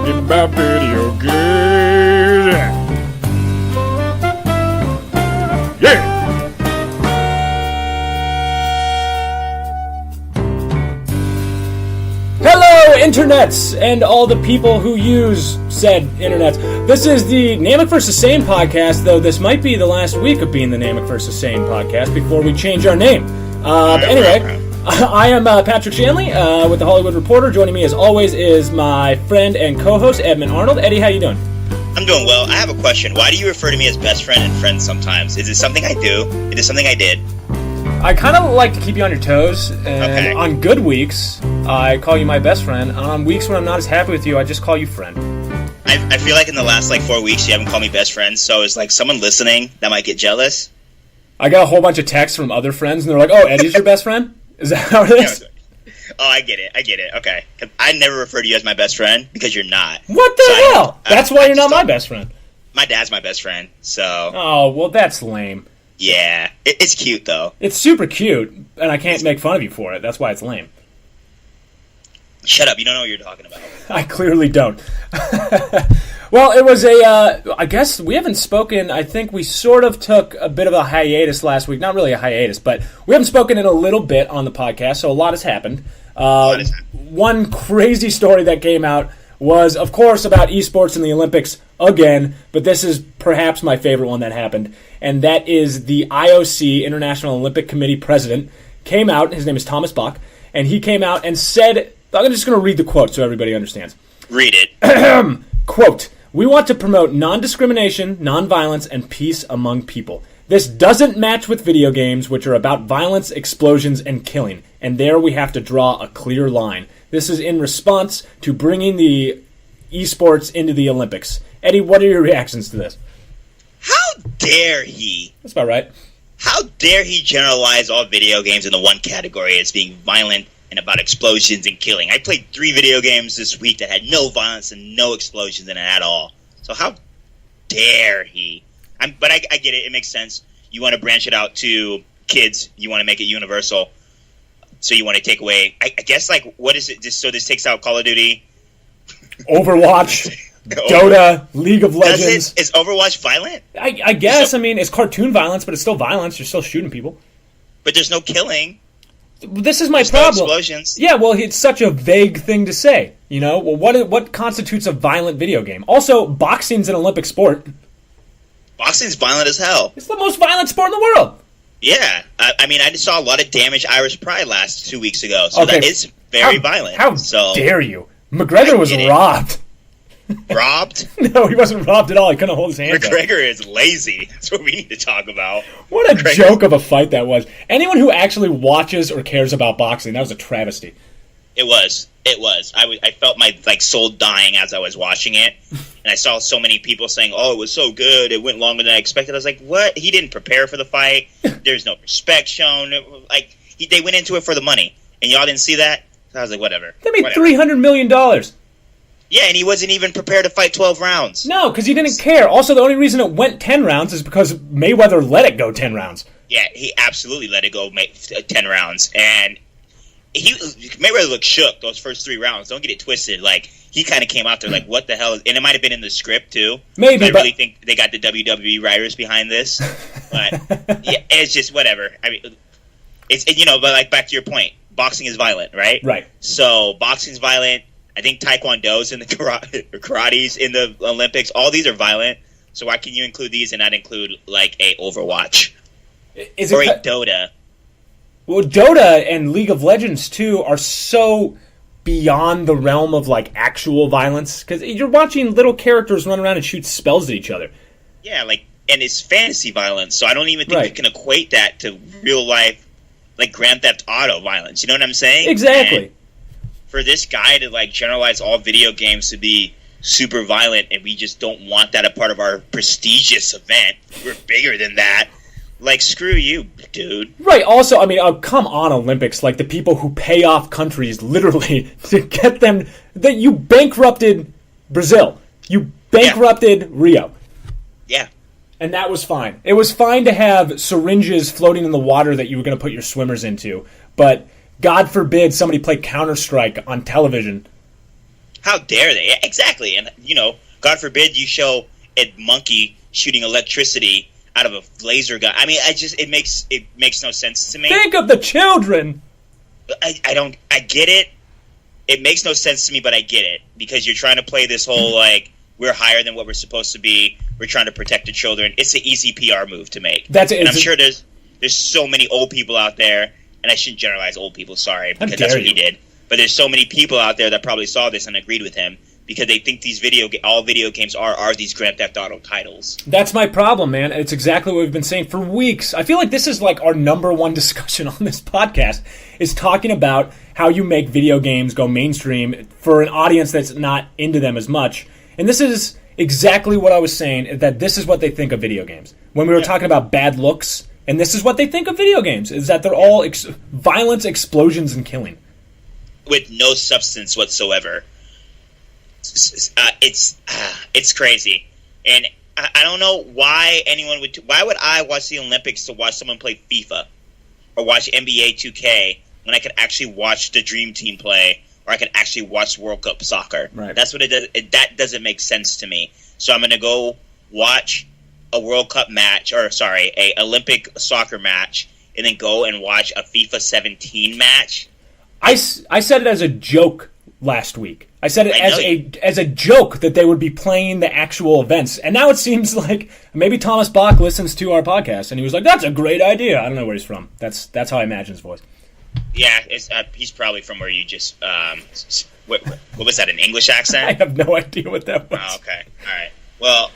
talking about video games. Yeah! Hello, internets, and all the people who use said internets. This is the Namek vs. Sane podcast, though this might be the last week of being the Namek vs. Sane podcast before we change our name. But anyway, I am Patrick Shanley with The Hollywood Reporter. Joining me, as always, is my friend and co-host, Edmund Arnold. Eddie, how you doing? I'm doing well. I have a question. Why do you refer to me as best friend and friend sometimes? Is it something I do? Is it something I did? I kind of like to keep you on your toes, and on good weeks, I call you my best friend, and on weeks when I'm not as happy with you, I just call you friend. I feel like in the last 4 weeks you haven't called me best friend, so it's like someone listening that might get jealous. I got a whole bunch of texts from other friends, and they're like, oh, Eddie's your best friend? Is that how it is? Oh, I get it. Okay. I never refer to you as my best friend because you're not. What the hell? That's why you're not my best friend. My dad's my best friend, so... Oh, well, that's lame. Yeah. It's cute, though. It's super cute, and I can't make fun of you for it. That's why it's lame. Shut up. You don't know what you're talking about. I clearly don't. Well, it was I guess we haven't spoken. I think we sort of took a bit of a hiatus last week. Not really a hiatus, but we haven't spoken in a little bit on the podcast, so a lot has happened. One crazy story that came out was, of course, about esports in the Olympics again, but this is perhaps my favorite one that happened, and that is the IOC, International Olympic Committee President, came out. His name is Thomas Bach, and he came out and said, I'm just going to read the quote so everybody understands. Read it. Quote, "We want to promote non-discrimination, non-violence, and peace among people. This doesn't match with video games, which are about violence, explosions, and killing. And there we have to draw a clear line. This is in response to bringing the esports into the Olympics." Eddie, what are your reactions to this? How dare he? That's about right. How dare he generalize all video games into one category as being violent and about explosions and killing? I played 3 video games this week that had no violence and no explosions in it at all. So how dare he? But I get it. It makes sense. You want to branch it out to kids. You want to make it universal. So you want to take away, I guess, what is it? So this takes out Call of Duty? Overwatch, Dota, League of Legends. Is Overwatch violent? I guess. It's cartoon violence, but it's still violence. You're still shooting people. But there's no killing. This is my There's problem. No explosions. Yeah, well, it's such a vague thing to say. Well, what constitutes a violent video game? Also, boxing's an Olympic sport. Boxing's violent as hell. It's the most violent sport in the world. Yeah. I just saw a lot of damaged Irish pride 2 weeks ago, so that is very violent. How dare you? McGregor was robbed. Robbed? No, he wasn't robbed at all. He couldn't hold his hands McGregor is lazy. That's what we need to talk about. What a joke of a fight that was. Anyone who actually watches or cares about boxing, that was a travesty. It was. I felt my soul dying as I was watching it, and I saw so many people saying, "Oh, it was so good. It went longer than I expected." I was like, "What? He didn't prepare for the fight. There's no respect shown. They went into it for the money, and y'all didn't see that." So I was like, "Whatever." They made $300 million. Yeah, and he wasn't even prepared to fight 12 rounds. No, because he didn't care. Also, the only reason it went 10 rounds is because Mayweather let it go 10 rounds. Yeah, he absolutely let it go 10 rounds, and Mayweather looked shook those first 3 rounds. Don't get it twisted. He kind of came out there what the hell? And it might have been in the script, too. Maybe, I really think they got the WWE writers behind this. But, yeah, it's just whatever. But back to your point, boxing is violent, right? Right. So, boxing's violent. I think Taekwondo's in the karate's in the Olympics. All these are violent. So why can you include these and not include, a Overwatch? Or a Dota? Well, Dota and League of Legends, too, are so beyond the realm of, actual violence. Because you're watching little characters run around and shoot spells at each other. Yeah, and it's fantasy violence. So I don't even think you can equate that to real life, Grand Theft Auto violence. You know what I'm saying? Exactly. And for this guy to, generalize all video games to be super violent, and we just don't want that a part of our prestigious event. We're bigger than that. Screw you, dude. Right, also, come on, Olympics. The people who pay off countries, literally, to get them... You bankrupted Brazil. You bankrupted Rio. Yeah. And that was fine. It was fine to have syringes floating in the water that you were going to put your swimmers into, but God forbid somebody play Counter-Strike on television. How dare they? Exactly. And, God forbid you show a monkey shooting electricity out of a laser gun. I mean, it makes no sense to me. Think of the children. I get it. It makes no sense to me, but I get it. Because you're trying to play this whole, we're higher than what we're supposed to be. We're trying to protect the children. It's an easy PR move to make. That's it. And I'm sure there's so many old people out there, and I shouldn't generalize old people, sorry, because that's what he did. But there's so many people out there that probably saw this and agreed with him because they think these all video games are these Grand Theft Auto titles. That's my problem, man. It's exactly what we've been saying for weeks. I feel like this is like our number one discussion on this podcast is talking about how you make video games go mainstream for an audience that's not into them as much. And this is exactly what I was saying, that this is what they think of video games. When we were talking about bad looks, and this is what they think of video games, is that they're all violence, explosions, and killing. With no substance whatsoever. It's crazy. And I don't know why anyone would... Why would I watch the Olympics to watch someone play FIFA? Or watch NBA 2K when I could actually watch the Dream Team play, or I could actually watch World Cup soccer? Right. That's what it does. That doesn't make sense to me. So I'm going to go watch a World Cup match, a Olympic soccer match, and then go and watch a FIFA 17 match. I said it as a joke last week. I said it as a joke that they would be playing the actual events. And now it seems like maybe Thomas Bach listens to our podcast and he was like, that's a great idea. I don't know where he's from. That's how I imagine his voice. Yeah, he's probably from where you just... what was that, an English accent? I have no idea what that was. Oh, okay. All right. Well,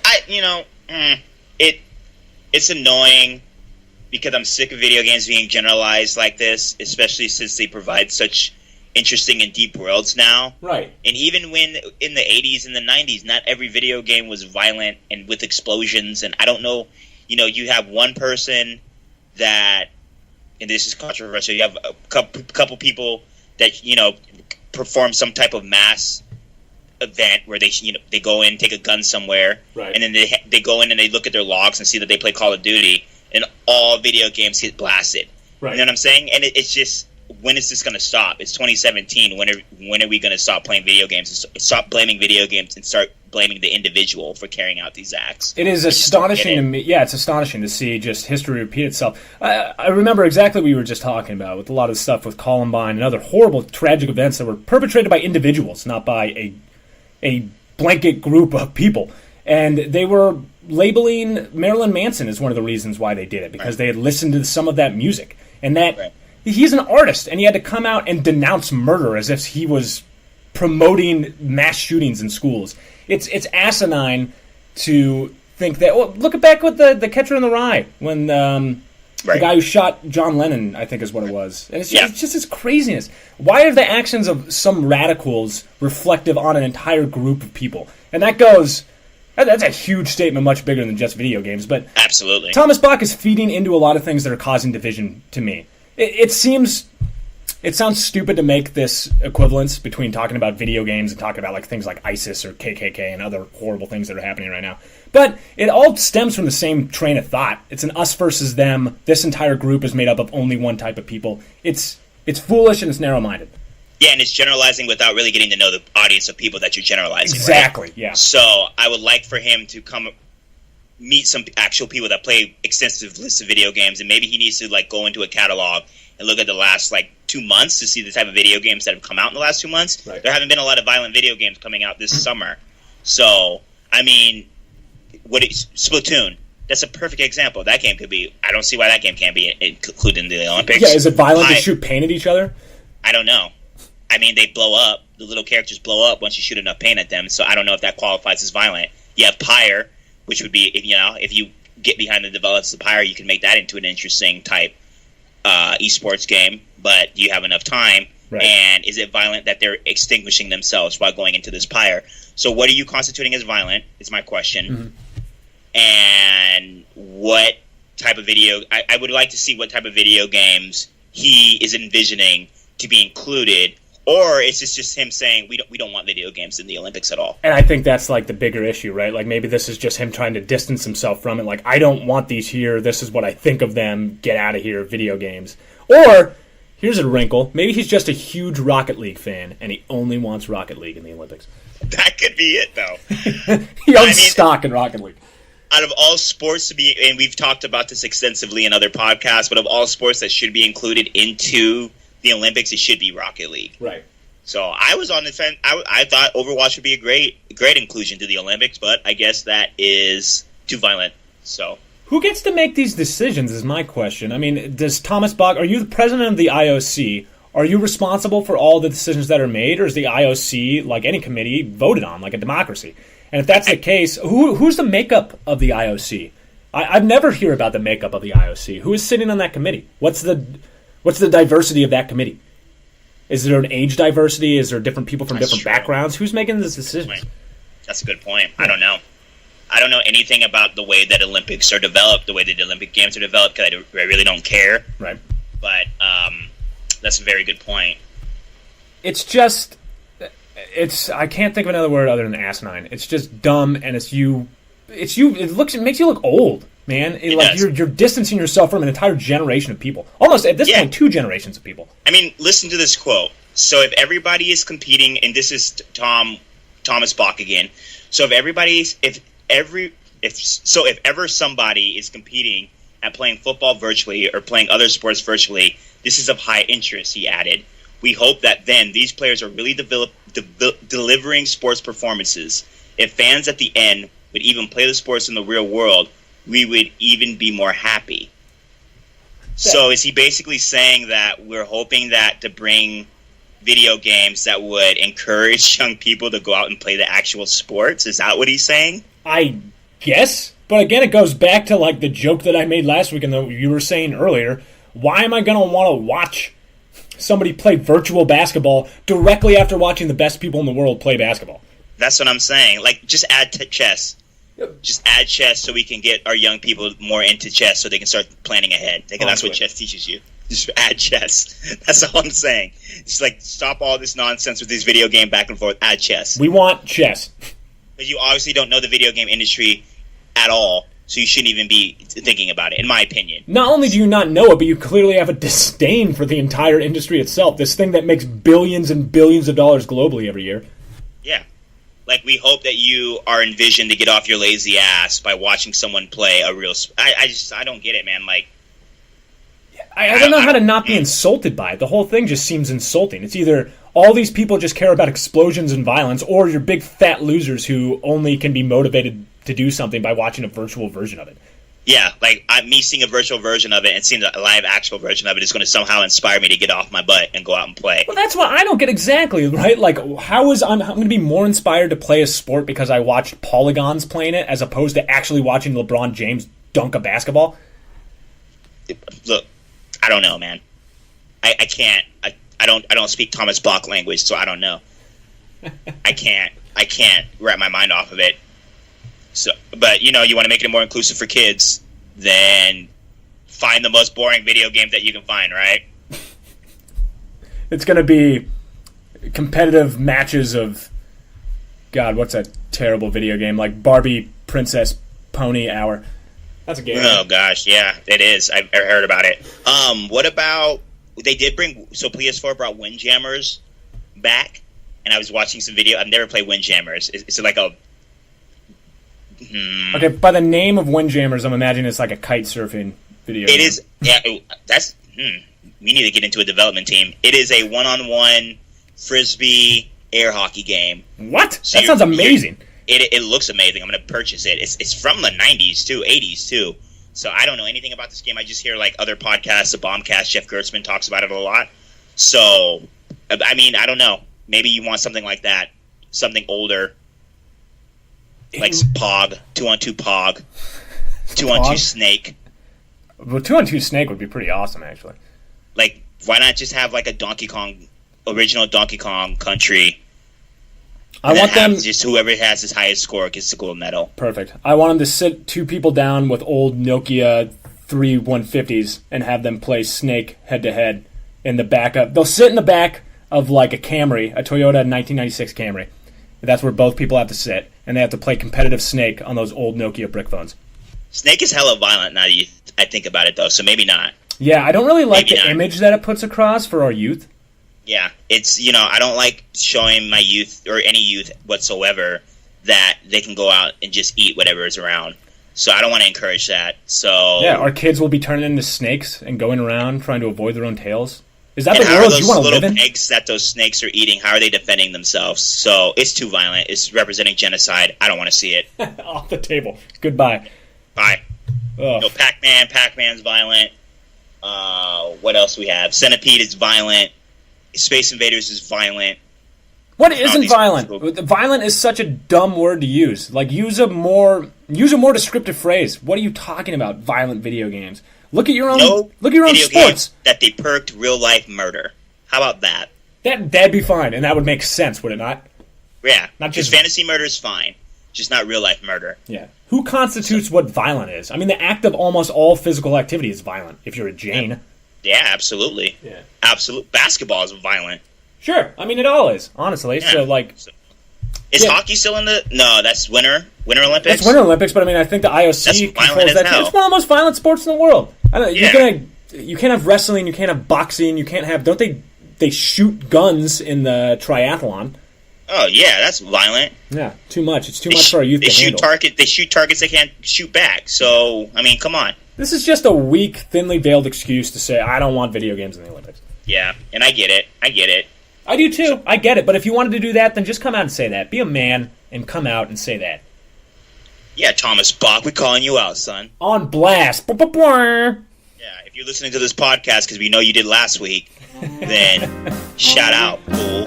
it's annoying because I'm sick of video games being generalized like this, especially since they provide such interesting and deep worlds now. Right. And even when in the 80s and the 90s, not every video game was violent and with explosions. And I don't know, you have one person that, and this is controversial, you have a couple people that, perform some type of mass event where they go in, take a gun somewhere, right, and then they go in and they look at their logs and see that they play Call of Duty, and all video games get blasted. Right. You know what I'm saying? And it's just, when is this going to stop? It's 2017. When are we going to stop playing video games and stop blaming video games and start blaming the individual for carrying out these acts? It is astonishing to me. Yeah, it's astonishing to see just history repeat itself. I remember exactly what we were just talking about with a lot of stuff with Columbine and other horrible, tragic events that were perpetrated by individuals, not by a blanket group of people. And they were labeling Marilyn Manson as one of the reasons why they did it, because they had listened to some of that music. And that he's an artist, and he had to come out and denounce murder as if he was promoting mass shootings in schools. It's asinine to think that. Well, look back with the Catcher in the Rye when the guy who shot John Lennon, I think is what it was. And it's just this craziness. Why are the actions of some radicals reflective on an entire group of people? And that's a huge statement, much bigger than just video games. But absolutely, Thomas Bach is feeding into a lot of things that are causing division to me. It sounds stupid to make this equivalence between talking about video games and talking about things like ISIS or KKK and other horrible things that are happening right now. But it all stems from the same train of thought. It's an us versus them. This entire group is made up of only one type of people. It's foolish and it's narrow-minded. Yeah, and it's generalizing without really getting to know the audience of people that you're generalizing. Exactly, right? Yeah. So I would like for him to come meet some actual people that play extensive lists of video games, and maybe he needs to go into a catalog and look at the last 2 months to see the type of video games that have come out in the last 2 months. Right. There haven't been a lot of violent video games coming out this summer. So, I mean, Splatoon, that's a perfect example. That game could be, I don't see why that game can't be included in the Olympics. Yeah, is it violent to shoot paint at each other? I don't know. I mean, they blow up. The little characters blow up once you shoot enough paint at them, so I don't know if that qualifies as violent. You have Pyre, which would be, if you get behind the developers of Pyre, you can make that into an interesting type esports game, but do you have enough time? Right. And is it violent that they're extinguishing themselves while going into this Pyre? So what are you constituting as violent, is my question. Mm-hmm. And what type of video... I would like to see what type of video games he is envisioning to be included, or is this just him saying we don't want video games in the Olympics at all? And I think that's the bigger issue, right? Maybe this is just him trying to distance himself from it. I don't want these here. This is what I think of them. Get out of here, video games. Or Here's a wrinkle. Maybe he's just a huge Rocket League fan, and he only wants Rocket League in the Olympics. That could be it, though. He owns stock in Rocket League. Out of all sports to be, and we've talked about this extensively in other podcasts, but of all sports that should be included into the Olympics, it should be Rocket League. Right. So I was on the fence. I thought Overwatch would be a great inclusion to the Olympics, but I guess that is too violent. So who gets to make these decisions is my question. I mean, does Thomas Bach, are you the president of the IOC? Are you responsible for all the decisions that are made, or is the IOC, like any committee, voted on, like a democracy? And if that's the case, who's the makeup of the IOC? I've never hear about the makeup of the IOC. Who is sitting on that committee? What's the diversity of that committee? Is there an age diversity? Is there different people from different backgrounds? Who's making these decisions? That's a good point. I don't know. I don't know anything about the way that Olympics are developed, the way that the Olympic Games are developed, because I really don't care. Right. But that's a very good point. It's just... I can't think of another word other than asinine. It's just dumb, and it makes you look old, man. You're distancing yourself from an entire generation of people. Almost at this point, 2 generations of people. I mean, listen to this quote. So if everybody is competing, and this is Thomas Bach again. So if ever somebody is competing at playing football virtually or playing other sports virtually, this is of high interest, he added. We hope that then these players are really delivering sports performances. If fans at the end would even play the sports in the real world, we would even be more happy. So is he basically saying that we're hoping that to bring video games that would encourage young people to go out and play the actual sports? Is that what he's saying? I guess. But again, it goes back to like the joke that I made last week and that you were saying earlier. Why am I going to want to watch somebody play virtual basketball directly after watching the best people in the world play basketball? That's what I'm saying. Like, just add chess. Yep. Just add chess so we can get our young people more into chess so they can start planning ahead. That's what chess teaches you. Just add chess. That's all I'm saying. Just like stop all this nonsense with this video game back and forth. Add chess. We want chess. But you obviously don't know the video game industry at all, so you shouldn't even be thinking about it, in my opinion. Not only do you not know it, but you clearly have a disdain for the entire industry itself. This thing that makes billions and billions of dollars globally every year. Yeah. Like, we hope that you are envisioned to get off your lazy ass by watching someone play a real... I don't get it, man. Like... I don't know how to not be insulted by it. The whole thing just seems insulting. It's either all these people just care about explosions and violence, or you're big fat losers who only can be motivated to do something by watching a virtual version of it. Yeah, like me seeing a virtual version of it and seeing a live actual version of it is going to somehow inspire me to get off my butt and go out and play. Well, that's what I don't get exactly, right? Like, I'm going to be more inspired to play a sport because I watched polygons playing it as opposed to actually watching LeBron James dunk a basketball? Look, I don't know, man. I can't. I don't speak Thomas Bach language, so I don't know. I can't wrap my mind off of it. So, but you want to make it more inclusive for kids, then find the most boring video game that you can find, right? It's going to be competitive matches of, God, what's that terrible video game? Like Barbie Princess Pony Hour. That's a game. Oh gosh, yeah, it is. I've heard about it. What about they did bring? So PS4 brought Windjammers back, and I was watching some video. I've never played Windjammers. It's like a Okay, by the name of Windjammers, I'm imagining it's like a kite surfing video game. It is. Yeah, that's. We need to get into a development team. It is a one-on-one frisbee air hockey game. What? So that sounds amazing. It looks amazing. I'm going to purchase it. It's from the 90s, too, 80s, too. So I don't know anything about this game. I just hear, like, other podcasts, the Bombcast, Jeff Gertzman talks about it a lot. So, I mean, I don't know. Maybe you want something like that. Something older. Like Pog. 2-on-2 Pog. 2-on-2 Snake. Well, 2-on-2 Snake would be pretty awesome, actually. Like, why not just have, like, a original Donkey Kong Country... I want them just whoever has his highest score gets the gold medal. Perfect. I want them to sit 2 people down with old Nokia 3150s and have them play Snake head to head in the back of. They'll sit in the back of like a Camry, a Toyota 1996 Camry. That's where both people have to sit, and they have to play competitive Snake on those old Nokia brick phones. Snake is hella violent now that I think about it, though, so maybe not. Yeah, I don't really like Maybe the not. image that it puts across for our youth. Yeah, it's, I don't like showing my youth, or any youth whatsoever, that they can go out and just eat whatever is around. So I don't want to encourage that. So Yeah, our kids will be turning into snakes and going around trying to avoid their own tails. Is that and the how are world those you want to little live in? eggs that those snakes are eating, how are they defending themselves? So it's too violent. It's representing genocide. I don't want to see it. Off the table. Goodbye. Bye. Ugh. No, Pac-Man. Pac-Man's violent. What else we have? Centipede is violent. Space Invaders is violent. What isn't these violent? people- Violent is such a dumb word to use. Like, use a more descriptive phrase. What are you talking about? Violent video games. Look at your own. No look at your own video sports. games that they perked real-life murder. How about that? That'd be fine, and that would make sense, would it not? Yeah. Not Just just- fantasy murder is fine. Just not real-life murder. Yeah. Who constitutes what violent is? I mean, the act of almost all physical activity is violent. If you're a Jane. Yeah, absolutely. Yeah. Absolute. Basketball is violent. Sure. I mean, it all is, honestly. Yeah. So, like, Is Yeah. hockey still in the... No, that's Winter Olympics? it's Winter Olympics, but I mean, I think the IOC That's controls violent as that. hell. It's one of the most violent sports in the world. I don't know. Yeah. You can't have wrestling. You can't have boxing. You can't have. Don't they shoot guns in the triathlon? Oh, yeah, that's violent. Yeah, too much. It's too much for our youth They to shoot handle. They shoot targets they can't shoot back. So, I mean, come on. This is just a weak, thinly veiled excuse to say I don't want video games in the Olympics. Yeah, and I get it. I do too. I get it. But if you wanted to do that, then just come out and say that. Be a man and come out and say that. Yeah, Thomas Bach, we're calling you out, son. On blast. Yeah, if you're listening to this podcast because we know you did last week, then shout out, fool.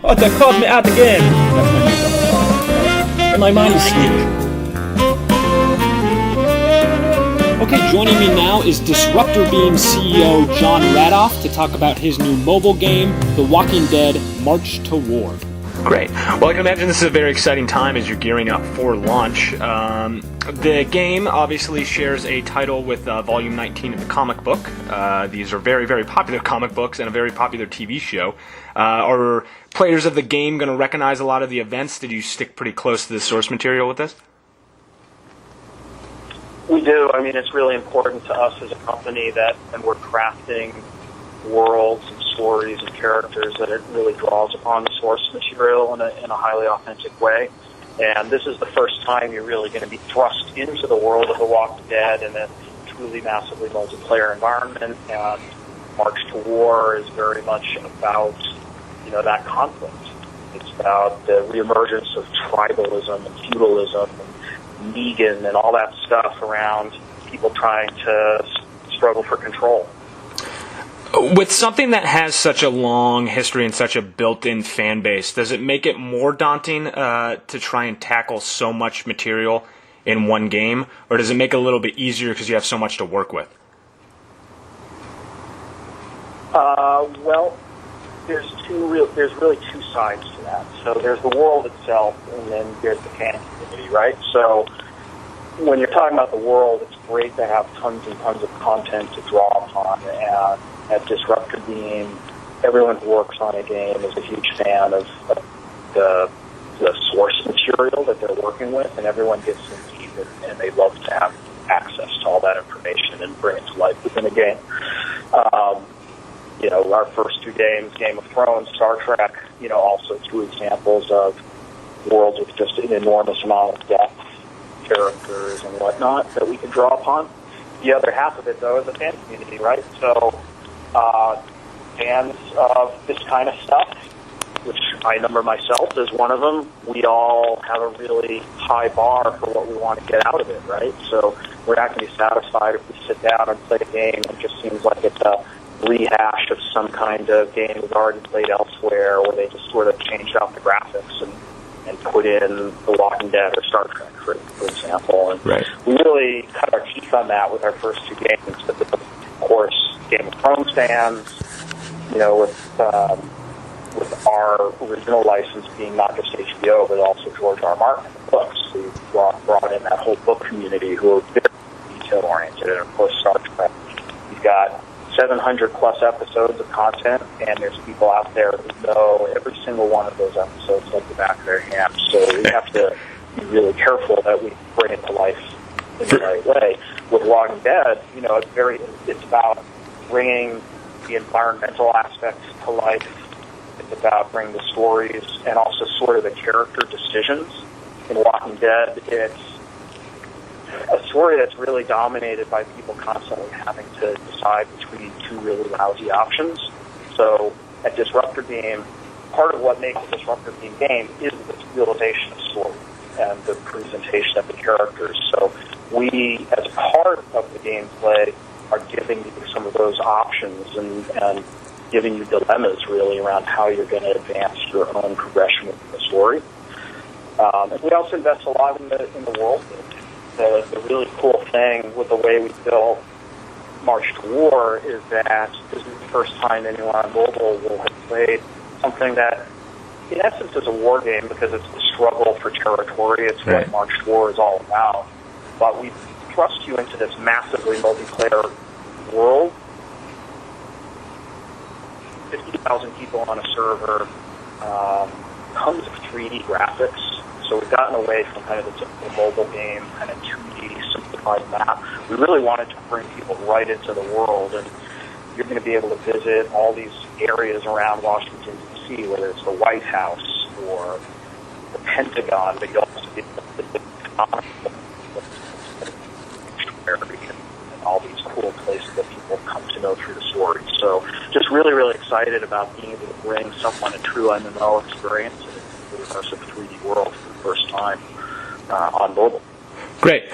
Oh, they called me out again. That's my new song. And my mind is Swedish. Okay, joining me now is Disruptor Beam CEO John Radoff to talk about his new mobile game, The Walking Dead: March to War. Great. Well, I can imagine this is a very exciting time as you're gearing up for launch. The game obviously shares a title with Volume 19 of the comic book. These are very, very popular comic books and a very popular TV show. Are players of the game going to recognize a lot of the events? Did you stick pretty close to the source material with this? We do. I mean, it's really important to us as a company that when we're crafting worlds and stories and characters that it really draws upon the source material in a highly authentic way. And this is the first time you're really going to be thrust into the world of The Walking Dead in a truly massively multiplayer environment. And March to War is very much about, that conflict. It's about the reemergence of tribalism and feudalism and Negan and all that stuff around people trying to struggle for control. With something that has such a long history and such a built-in fan base, does it make it more daunting to try and tackle so much material in one game, or does it make it a little bit easier because you have so much to work with? Well, there's really two sides to that. So there's the world itself, and then there's the fan community, right? So when you're talking about the world, it's great to have tons and tons of content to draw upon, and at Disruptor Beam, everyone who works on a game is a huge fan of the source material that they're working with, and everyone gets in deep, and they love to have access to all that information and bring it to life within a game. Our first two games, Game of Thrones, Star Trek, also two examples of worlds with just an enormous amount of depth, characters and whatnot that we can draw upon. The other half of it, though, is the fan community, right? So fans of this kind of stuff, which I number myself as one of them, we all have a really high bar for what we want to get out of it, right? So we're not going to be satisfied if we sit down and play a game and it just seems like it's a rehash of some kind of game we've already played elsewhere, where they just sort of changed out the graphics and put in The Walking Dead or Star Trek, for example. And Right. we really cut our teeth on that with our first two games. But of course, Game of Thrones fans, with our original license being not just HBO, but also George R. R. Martin books, who brought in that whole book community who are very detail-oriented. And, of course, Star Trek. You've got 700-plus episodes of content, and there's people out there who know every single one of those episodes like the back of their hand. So we have to be really careful that we bring it to life in the right way. With Walking Dead, it's about bringing the environmental aspects to life. It's about bringing the stories and also sort of the character decisions. In Walking Dead, it's a story that's really dominated by people constantly having to decide between two really lousy options. So at Disruptor Game, part of what makes a Disruptor game is the realization of story and the presentation of the characters. So we, as part of the gameplay, are giving you some of those options and giving you dilemmas, really, around how you're going to advance your own progression with the story. And we also invest a lot in the world building. The really cool thing with the way we built March to War is that this is the first time anyone on mobile will have played something that, in essence, is a war game because it's the struggle for territory. It's what March to War is all about. But we thrust you into this massively multiplayer world. 50,000 people on a server, tons of 3D graphics. So we've gotten away from kind of the typical mobile game, kind of 2D simplified map. We really wanted to bring people right into the world, and you're going to be able to visit all these areas around Washington, D.C., whether it's the White House or the Pentagon, but you'll also be able to visit and all these cool places that people come to know through the story. So just really, really excited about being able to bring someone a true MMO experience into the immersive 3D world for the first time on mobile. Great.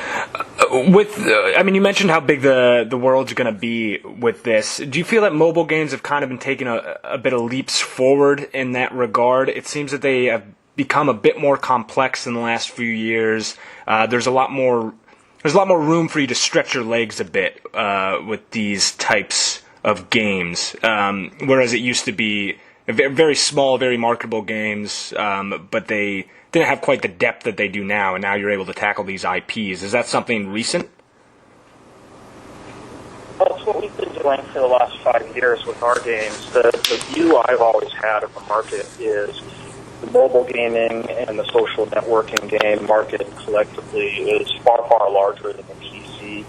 You mentioned how big the world's going to be with this. Do you feel that mobile games have kind of been taking a bit of leaps forward in that regard? It seems that they have become a bit more complex in the last few years. There's a lot more room for you to stretch your legs a bit with these types of games, whereas it used to be very small, very marketable games, but they didn't have quite the depth that they do now, and now you're able to tackle these IPs. Is that something recent? Well, it's what we've been doing for the last 5 years with our games. The view I've always had of the market is the mobile gaming and the social networking game market collectively is far, far larger than the PC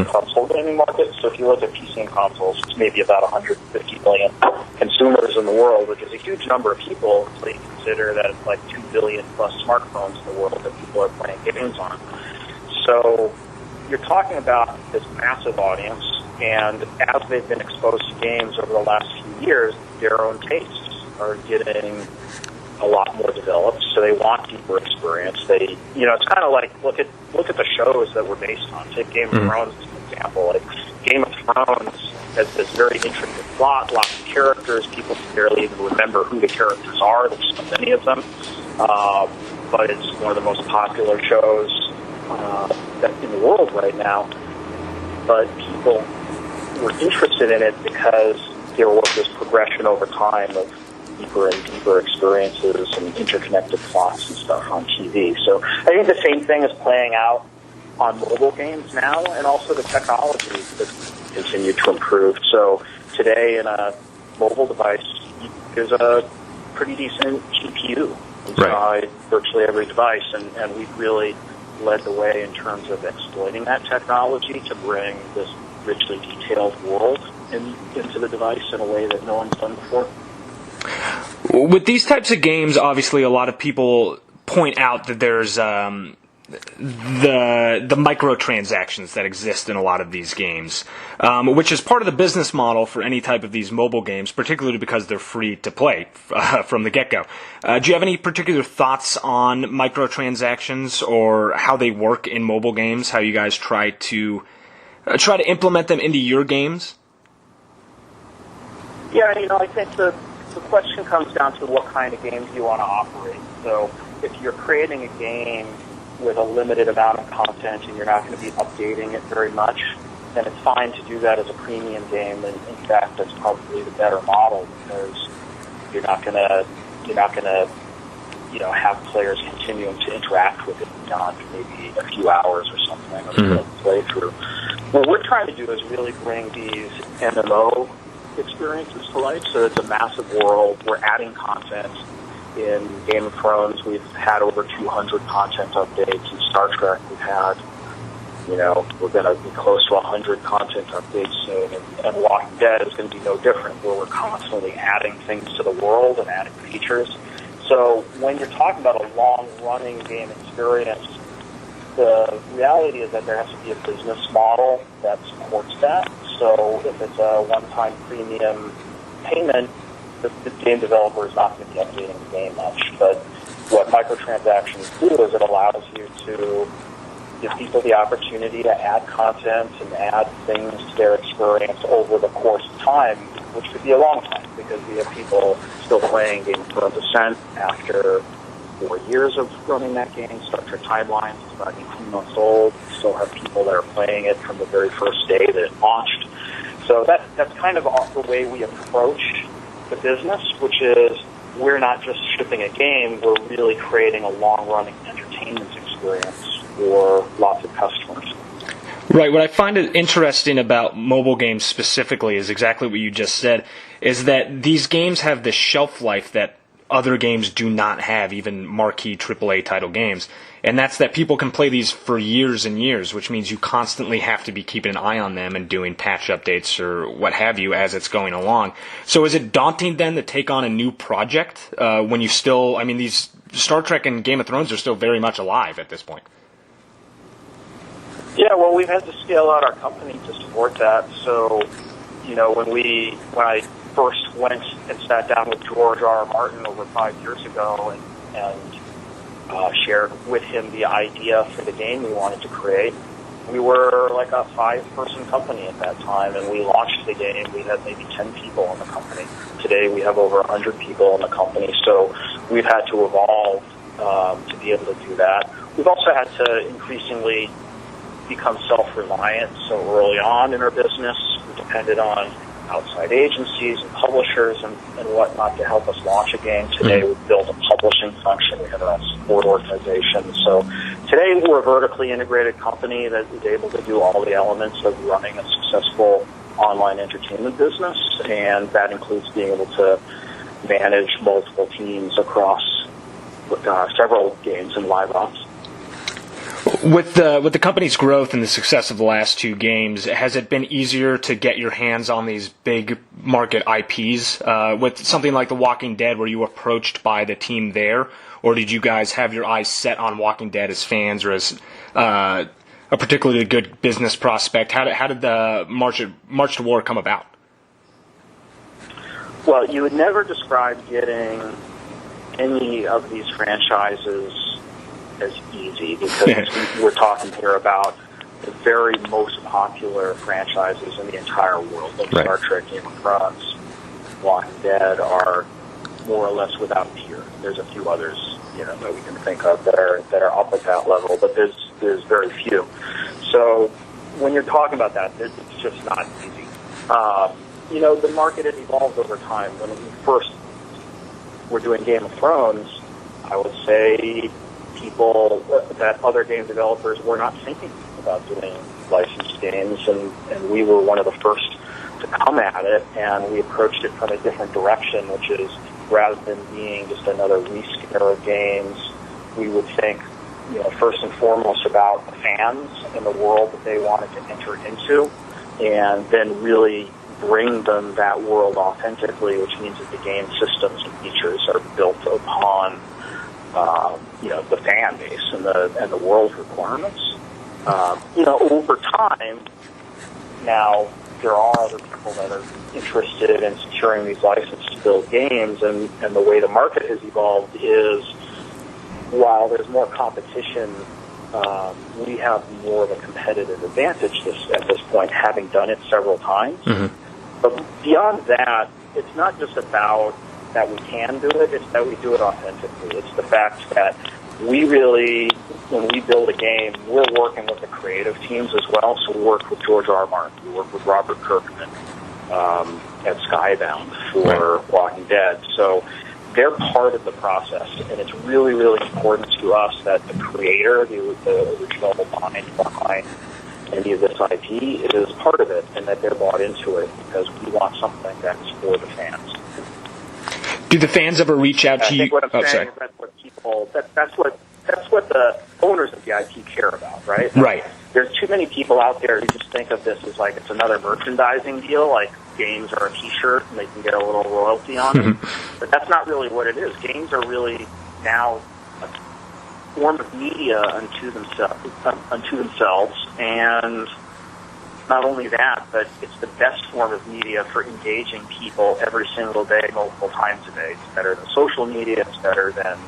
console gaming market. So if you look at PC and consoles, it's maybe about 150 million consumers in the world, which is a huge number of people until you consider that it's like 2 billion plus smartphones in the world that people are playing games on. So you're talking about this massive audience, and as they've been exposed to games over the last few years, their own tastes are getting a lot more developed, so they want deeper experience. It's kind of like look at the shows that we're based on. Take Game of Thrones as an example. Like Game of Thrones has this very intricate plot, lots of characters. People barely even remember who the characters are. There's so many of them, but it's one of the most popular shows in the world right now. But people were interested in it because there was this progression over time of deeper and deeper experiences and interconnected plots and stuff on TV. So I think the same thing is playing out on mobile games now, and also the technology has continued to improve. So today in a mobile device, there's a pretty decent GPU inside virtually every device, and we've really led the way in terms of exploiting that technology to bring this richly detailed world into the device in a way that no one's done before. With these types of games, obviously, a lot of people point out that there's the microtransactions that exist in a lot of these games, which is part of the business model for any type of these mobile games, particularly because they're free to play from the get-go. Do you have any particular thoughts on microtransactions or how they work in mobile games? How you guys try to implement them into your games? Yeah, I think the question comes down to what kind of games you want to operate. So if you're creating a game with a limited amount of content and you're not going to be updating it very much, then it's fine to do that as a premium game. And in fact, that's probably the better model because you're not going to have players continuing to interact with it beyond maybe a few hours or something of playthrough. What we're trying to do is really bring these MMO experiences to life. So it's a massive world. We're adding content. In Game of Thrones, we've had over 200 content updates. In Star Trek, we've had We're going to be close to 100 content updates soon, and Walking Dead is going to be no different, where we're constantly adding things to the world and adding features. So when you're talking about a long-running game experience, the reality is that there has to be a business model that supports that. So if it's a one-time premium payment, the game developer is not going to be updating the game much. But what microtransactions do is it allows you to give people the opportunity to add content and add things to their experience over the course of time, which could be a long time, because we have people still playing Game of Thrones Ascent after 4 years of running that game. Star Trek Timelines is about 18 months old. We still have people that are playing it from the very first day that it launched. So that's kind of the way we approach the business, which is we're not just shipping a game, we're really creating a long-running entertainment experience for lots of customers. Right. What I find it interesting about mobile games specifically is exactly what you just said, is that these games have the shelf life that other games do not have, even marquee AAA title games. And that's that people can play these for years and years, which means you constantly have to be keeping an eye on them and doing patch updates or what have you as it's going along. So is it daunting then to take on a new project when you still, these Star Trek and Game of Thrones are still very much alive at this point? Yeah, well, we've had to scale out our company to support that. So, when I first went and sat down with George R. R. Martin over 5 years ago and shared with him the idea for the game we wanted to create, we were like a 5-person company at that time, and we launched the game. We had maybe 10 people in the company. Today we have over 100 people in the company, so we've had to evolve to be able to do that. We've also had to increasingly become self-reliant. So early on in our business, we depended on outside agencies and publishers and whatnot to help us launch a game. Today, we've built a publishing function. We have our own support organization. So today, we're a vertically integrated company that is able to do all the elements of running a successful online entertainment business, and that includes being able to manage multiple teams across several games and live ops. With the company's growth and the success of the last 2 games, has it been easier to get your hands on these big market IPs? With something like The Walking Dead, were you approached by the team there, or did you guys have your eyes set on Walking Dead as fans or as a particularly good business prospect? How did the March to War come about? Well, you would never describe getting any of these franchises as easy, because we're talking here about the very most popular franchises in the entire world. Like Star Trek, Game of Thrones, Walking Dead are more or less without peer. There's a few others, that we can think of that are up at that level, but there's very few. So when you're talking about that, it's just not easy. The market has evolved over time. When we first were doing Game of Thrones, I would say people that other game developers were not thinking about doing licensed games, and we were one of the first to come at it, and we approached it from a different direction, which is rather than being just another reskinner of games, we would think, first and foremost about the fans and the world that they wanted to enter into, and then really bring them that world authentically, which means that the game systems and features are built upon the fan base and the world requirements. Over time, now there are other people that are interested in securing these licenses to build games, and the way the market has evolved is, while there's more competition, we have more of a competitive advantage at this point, having done it several times. Mm-hmm. But beyond that, it's not just about that we can do it, it's that we do it authentically. It's the fact that we really, when we build a game, we're working with the creative teams as well. So we work with George R. R. Martin, we work with Robert Kirkman at Skybound for Walking Dead. So they're part of the process, and it's really, really important to us that the creator, the original mind behind any of this IP, is part of it, and that they're bought into it, because we want something that's for the fans. Do the fans ever reach out to you? I think what I'm saying is that's what people, that's what the owners of the IP care about, right? Right. there's too many people out there who just think of this as like it's another merchandising deal, like games are a T-shirt and they can get a little royalty on it. But that's not really what it is. Games are really now a form of media unto themselves, and not only that, but it's the best form of media for engaging people every single day, multiple times a day. It's better than social media. It's better than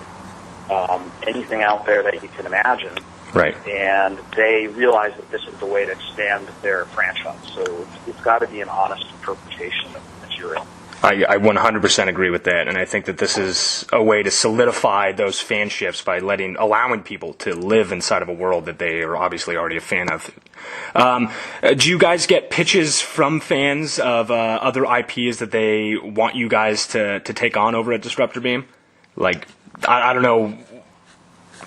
anything out there that you can imagine. Right. And they realize that this is the way to expand their franchise. So it's got to be an honest interpretation of the material. I 100% agree with that, and I think that this is a way to solidify those fanships by allowing people to live inside of a world that they are obviously already a fan of. Do you guys get pitches from fans of other IPs that they want you guys to take on over at Disruptor Beam? Like, I don't know,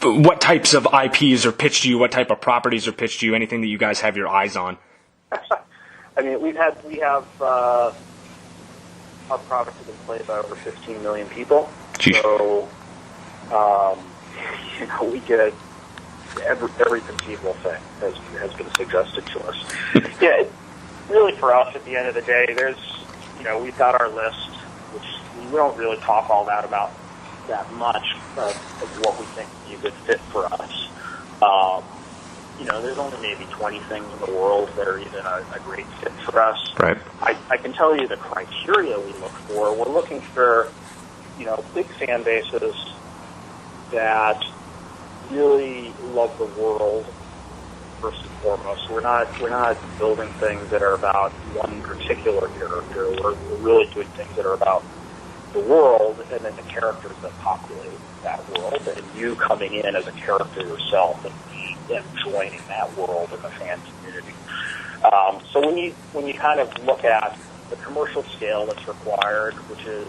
what types of IPs are pitched to you, what type of properties are pitched to you, anything that you guys have your eyes on? I mean, we have our product has been played by over 15 million people. Jeez. So, we get every conceivable thing has been suggested to us. Yeah, really for us, at the end of the day, we've got our list, which we don't really talk all that about that much of what we think would be a good fit for us. There's only maybe 20 things in the world that are even a great fit for us. Right. I can tell you the criteria we look for. We're looking for, big fan bases that really love the world first and foremost. We're not building things that are about one particular character. We're really doing things that are about the world and then the characters that populate that world, and you coming in as a character yourself and joining that world in the fan community. So when you kind of look at the commercial scale that's required, which is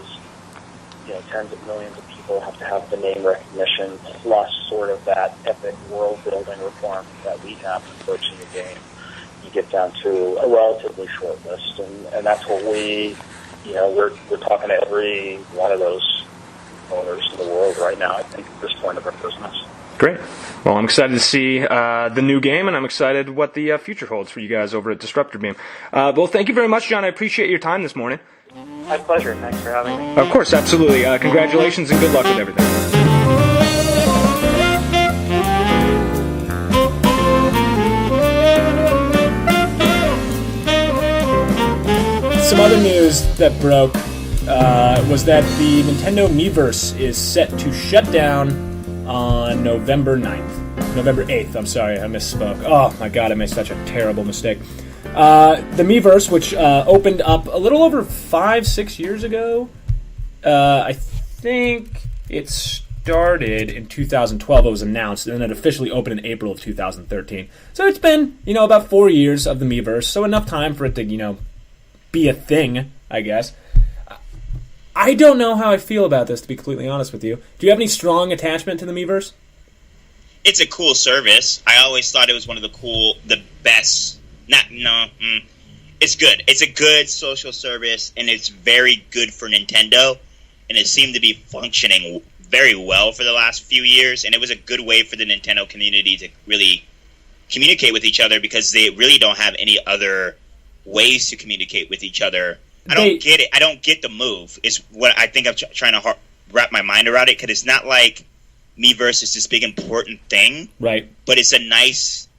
tens of millions of people have to have the name recognition plus sort of that epic world building requirement that we have approaching the game, you get down to a relatively short list, and that's what we're talking to every one of those owners in the world right now, I think, at this point of our business. Great. Well, I'm excited to see the new game, and I'm excited what the future holds for you guys over at Disruptor Beam. Well, thank you very much, John. I appreciate your time this morning. My pleasure. Thanks for having me. Of course, absolutely. Congratulations and good luck with everything. Some other news that broke was that the Nintendo Miiverse is set to shut down on November 8th, I'm sorry, I misspoke. Oh my god, I made such a terrible mistake. The Miiverse, which opened up a little over 5-6 years ago, I think it started in 2012, it was announced, and then it officially opened in April of 2013. So it's been, about 4 years of the Miiverse, so enough time for it to, be a thing, I guess. I don't know how I feel about this, to be completely honest with you. Do you have any strong attachment to the Miiverse? It's a cool service. I always thought it was one of the best. It's good. It's a good social service, and it's very good for Nintendo, and it seemed to be functioning very well for the last few years, and it was a good way for the Nintendo community to really communicate with each other because they really don't have any other ways to communicate with each other. I don't get it. I don't get the move. It's what I think I'm trying to wrap my mind around it, because it's not like Miiverse is this big important thing, right? But it's a nice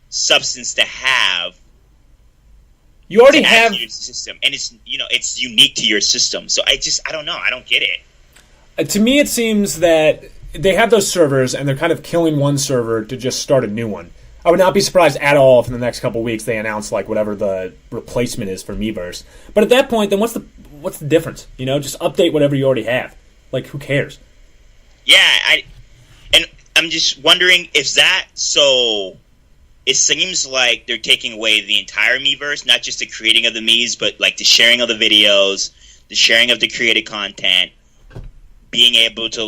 substance to have. You already have your system, and it's it's unique to your system. So I don't know. I don't get it. To me, it seems that they have those servers, and they're kind of killing one server to just start a new one. I would not be surprised at all if in the next couple of weeks they announce whatever the replacement is for Miiverse. But at that point, then what's the difference? Just update whatever you already have. Who cares? Yeah, I'm just wondering if that. So it seems like they're taking away the entire Miiverse, not just the creating of the Miis, but the sharing of the videos, the sharing of the created content, being able to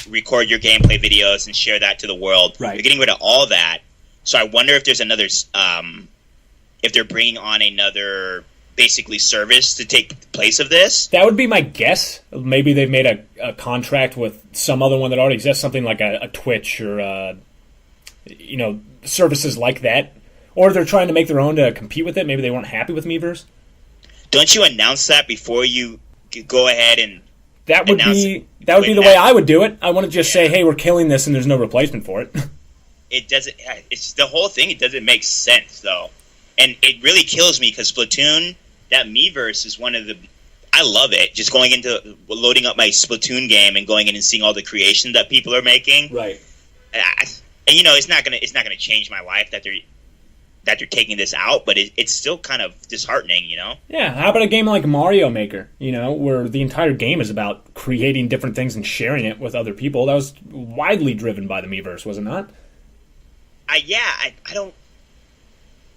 record your gameplay videos and share that to the world. Right. You're getting rid of all that. So I wonder if there's another, if they're bringing on another basically service to take place of this. That would be my guess. Maybe they've made a contract with some other one that already exists, something like a Twitch or services like that, or they're trying to make their own to compete with it. Maybe they weren't happy with Miiverse. Don't you announce that before you go ahead and that would be the way I would do it. I wouldn't just say, "Hey, we're killing this," and there's no replacement for it. It doesn't. It's the whole thing. It doesn't make sense though, and it really kills me because Splatoon, that Miiverse is one of the. I love it. Just loading up my Splatoon game and going in and seeing all the creation that people are making. Right. And it's not gonna change my life that they're taking this out, but it's still kind of disheartening, Yeah, how about a game like Mario Maker, where the entire game is about creating different things and sharing it with other people? That was widely driven by the Miiverse, was it not? I don't.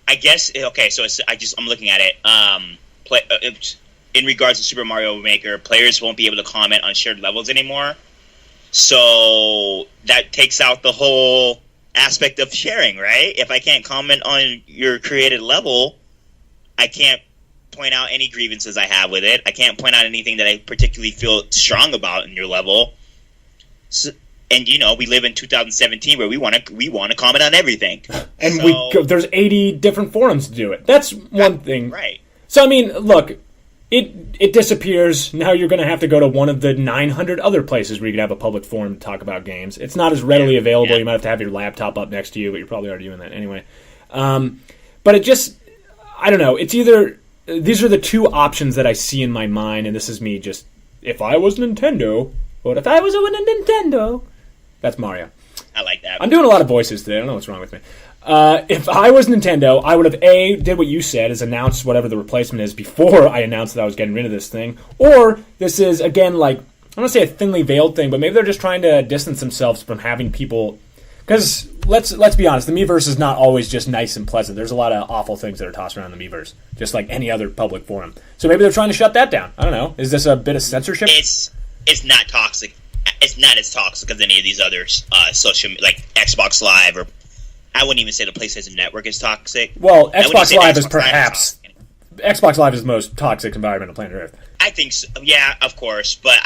I guess okay. So I'm looking at it. In regards to Super Mario Maker, players won't be able to comment on shared levels anymore. So that takes out the whole aspect of sharing, right? If I can't comment on your created level, I can't point out any grievances I have with it. I can't point out anything that I particularly feel strong about in your level. So, and we live in 2017 where we want to comment on everything. And there's 80 different forums to do it. That's one thing. Right. So I mean, look, it disappears. Now you're going to have to go to one of the 900 other places where you could have a public forum to talk about games. It's not as readily available. You might have your laptop up next to you, but you're probably already doing that anyway. But it just, I don't know. It's either, these are the two options that I see in my mind, and this is me just, if I was Nintendo, what if I was a Nintendo? That's Mario. I like that. I'm doing a lot of voices today. I don't know what's wrong with me. If I was Nintendo, I would have did what you said, is announced whatever the replacement is before I announced that I was getting rid of this thing. Or this is, again, like, I don't want to say a thinly veiled thing, but maybe they're just trying to distance themselves from having people. Because let's be honest, the Miiverse is not always just nice and pleasant. There's a lot of awful things that are tossed around the Miiverse, just like any other public forum. So maybe they're trying to shut that down. I don't know. Is this a bit of censorship? It's not toxic. It's not as toxic as any of these other social, like Xbox Live, or I wouldn't even say the PlayStation Network is toxic. Well, Xbox Live is perhaps Xbox Live is the most toxic environment on planet Earth. I think so. Yeah, of course, but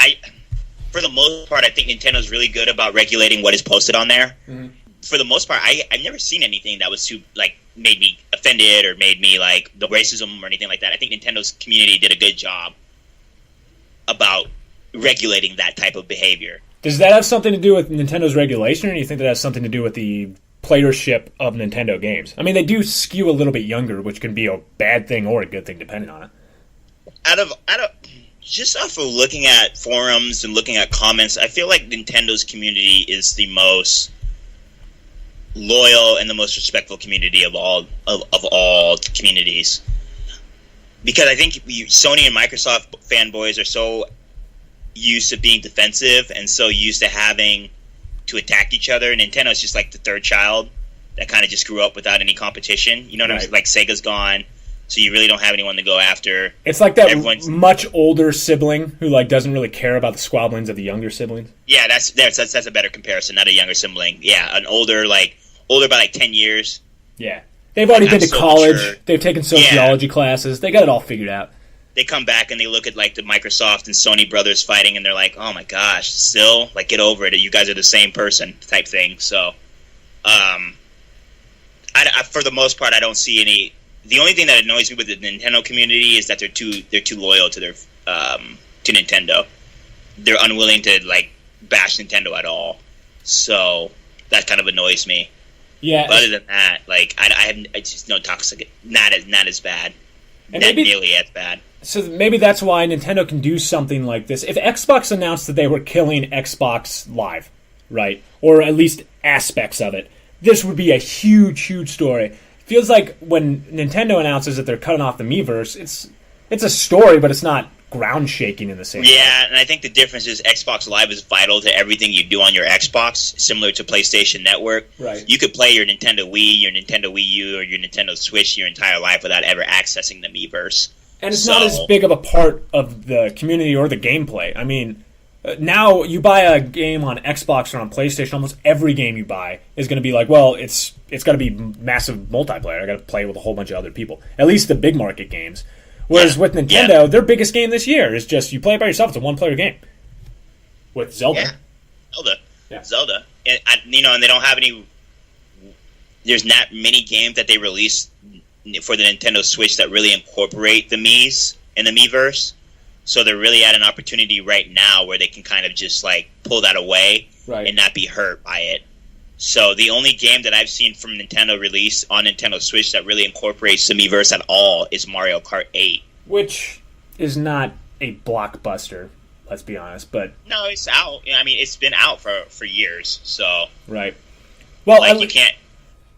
for the most part, I think Nintendo's really good about regulating what is posted on there. Mm-hmm. For the most part, I've never seen anything that was made me offended or made me like the racism or anything like that. I think Nintendo's community did a good job about regulating that type of behavior. Does that have something to do with Nintendo's regulation, or do you think that has something to do with the playership of Nintendo games? I mean, they do skew a little bit younger, which can be a bad thing or a good thing depending on it. Out of just off of looking at forums and looking at comments, I feel like Nintendo's community is the most loyal and the most respectful community of all communities. Because I think Sony and Microsoft fanboys are so used to being defensive and so used to having to attack each other. Nintendo's just like the third child that kind of just grew up without any competition. You know what I'm saying? Like Sega's gone, so you really don't have anyone to go after. It's like that much older sibling who doesn't really care about the squabblings of the younger siblings. Yeah, that's a better comparison. Not a younger sibling. Yeah, an older by 10 years. Yeah, they've already been to college. Mature. They've taken sociology classes. They got it all figured out. They come back and they look at the Microsoft and Sony brothers fighting, and they're like, "Oh my gosh, still get over it. You guys are the same person," type thing. So, for the most part, I don't see any. The only thing that annoys me with the Nintendo community is that they're too loyal to their to Nintendo. They're unwilling to bash Nintendo at all. So that kind of annoys me. Yeah. But other than that, I just no toxic. Not as bad. Not nearly as bad. So maybe that's why Nintendo can do something like this. If Xbox announced that they were killing Xbox Live, right, or at least aspects of it, this would be a huge, huge story. It feels like when Nintendo announces that they're cutting off the Miiverse, it's a story, but it's not ground shaking in the same way. Yeah, and I think the difference is Xbox Live is vital to everything you do on your Xbox, similar to PlayStation Network. Right. You could play your Nintendo Wii, your Nintendo Wii U, or your Nintendo Switch your entire life without ever accessing the Miiverse. And it's not as big of a part of the community or the gameplay. I mean, now you buy a game on Xbox or on PlayStation, almost every game you buy is going to be it's got to be massive multiplayer. I got to play with a whole bunch of other people. At least the big market games. Whereas with Nintendo, their biggest game this year is just you play it by yourself. It's a one-player game with Zelda. Yeah, Zelda. And, and they don't have any there's not many games that they release for the Nintendo Switch that really incorporate the Mii's in the Miiverse. So they're really at an opportunity right now where they can kind of just like pull that away and not be hurt by it. So the only game that I've seen from Nintendo release on Nintendo Switch that really incorporates the Miiverse at all is Mario Kart 8. Which is not a blockbuster, let's be honest. But no, it's out. I mean, it's been out for years. So right. Well, like you can't.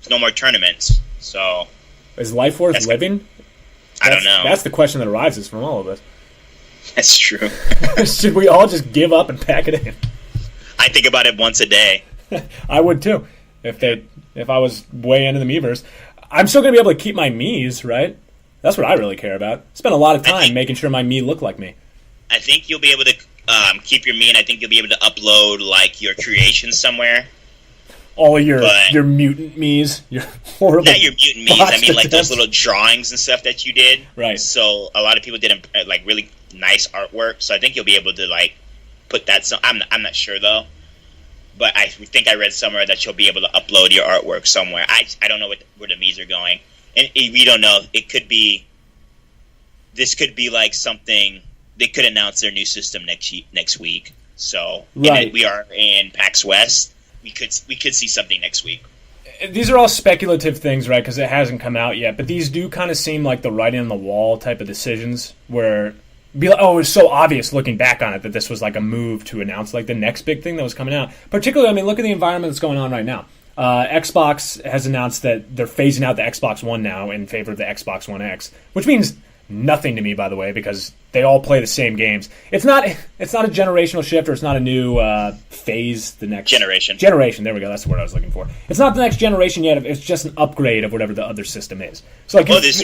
No more tournaments. So is life worth living? I don't know. That's the question that arises from all of us. That's true. Should we all just give up and pack it in? I think about it once a day. I would too. If I was way into the Miiverse, I'm still going to be able to keep my Mii's, right? That's what I really care about. Spend a lot of time making sure my Mii look like me. I think you'll be able to keep your Mii, and I think you'll be able to upload like your creations somewhere. All of your mutant Mii's, your horrible. Not your mutant Mii's. I mean, like those little drawings and stuff that you did. Right. So a lot of people did like really nice artwork. So I think you'll be able to like put that. I'm not sure though. But I think I read somewhere that you'll be able to upload your artwork somewhere. I don't know where the Mii's are going. And we don't know. It could be... This could be like something... They could announce their new system next week. So we are in PAX West. We could see something next week. These are all speculative things, right? Because it hasn't come out yet. But these do kind of seem like the writing on the wall type of decisions where... it was so obvious looking back on it that this was like a move to announce like the next big thing that was coming out. Particularly, I mean, look at the environment that's going on right now. Xbox has announced that they're phasing out the Xbox One now in favor of the Xbox One X, which means nothing to me, by the way, because they all play the same games. It's not a generational shift, or it's not a new phase. The next generation. There we go. That's the word I was looking for. It's not the next generation yet. It's just an upgrade of whatever the other system is. So, like, this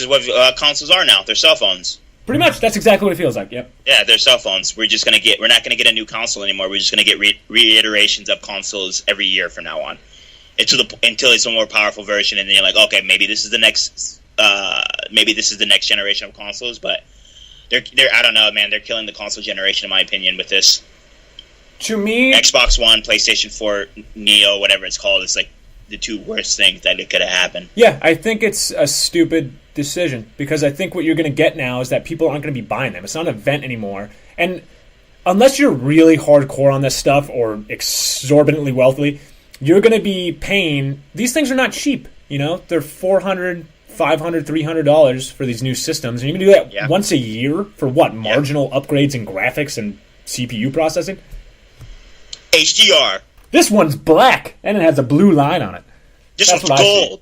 is what consoles are now. They're cell phones. Pretty much, that's exactly what it feels like. Yep. Yeah, they're cell phones. We're not gonna get a new console anymore. We're just gonna get reiterations of consoles every year from now on, until it's a more powerful version. And then you're like, okay, maybe this is the next generation of consoles. But they're I don't know, man. They're killing the console generation, in my opinion, with this. To me, Xbox One, PlayStation 4, Neo, whatever it's called, it's like the two worst things that it could have happened. Yeah, I think it's a stupid decision, because I think what you're going to get now is that people aren't going to be buying them. It's not an event anymore. And unless you're really hardcore on this stuff or exorbitantly wealthy, you're going to be paying... These things are not cheap, you know? They're $400, $500, $300 for these new systems. And you're going to do that once a year for what? Marginal upgrades in graphics and CPU processing? HDR. This one's black, and it has a blue line on it. This one's gold.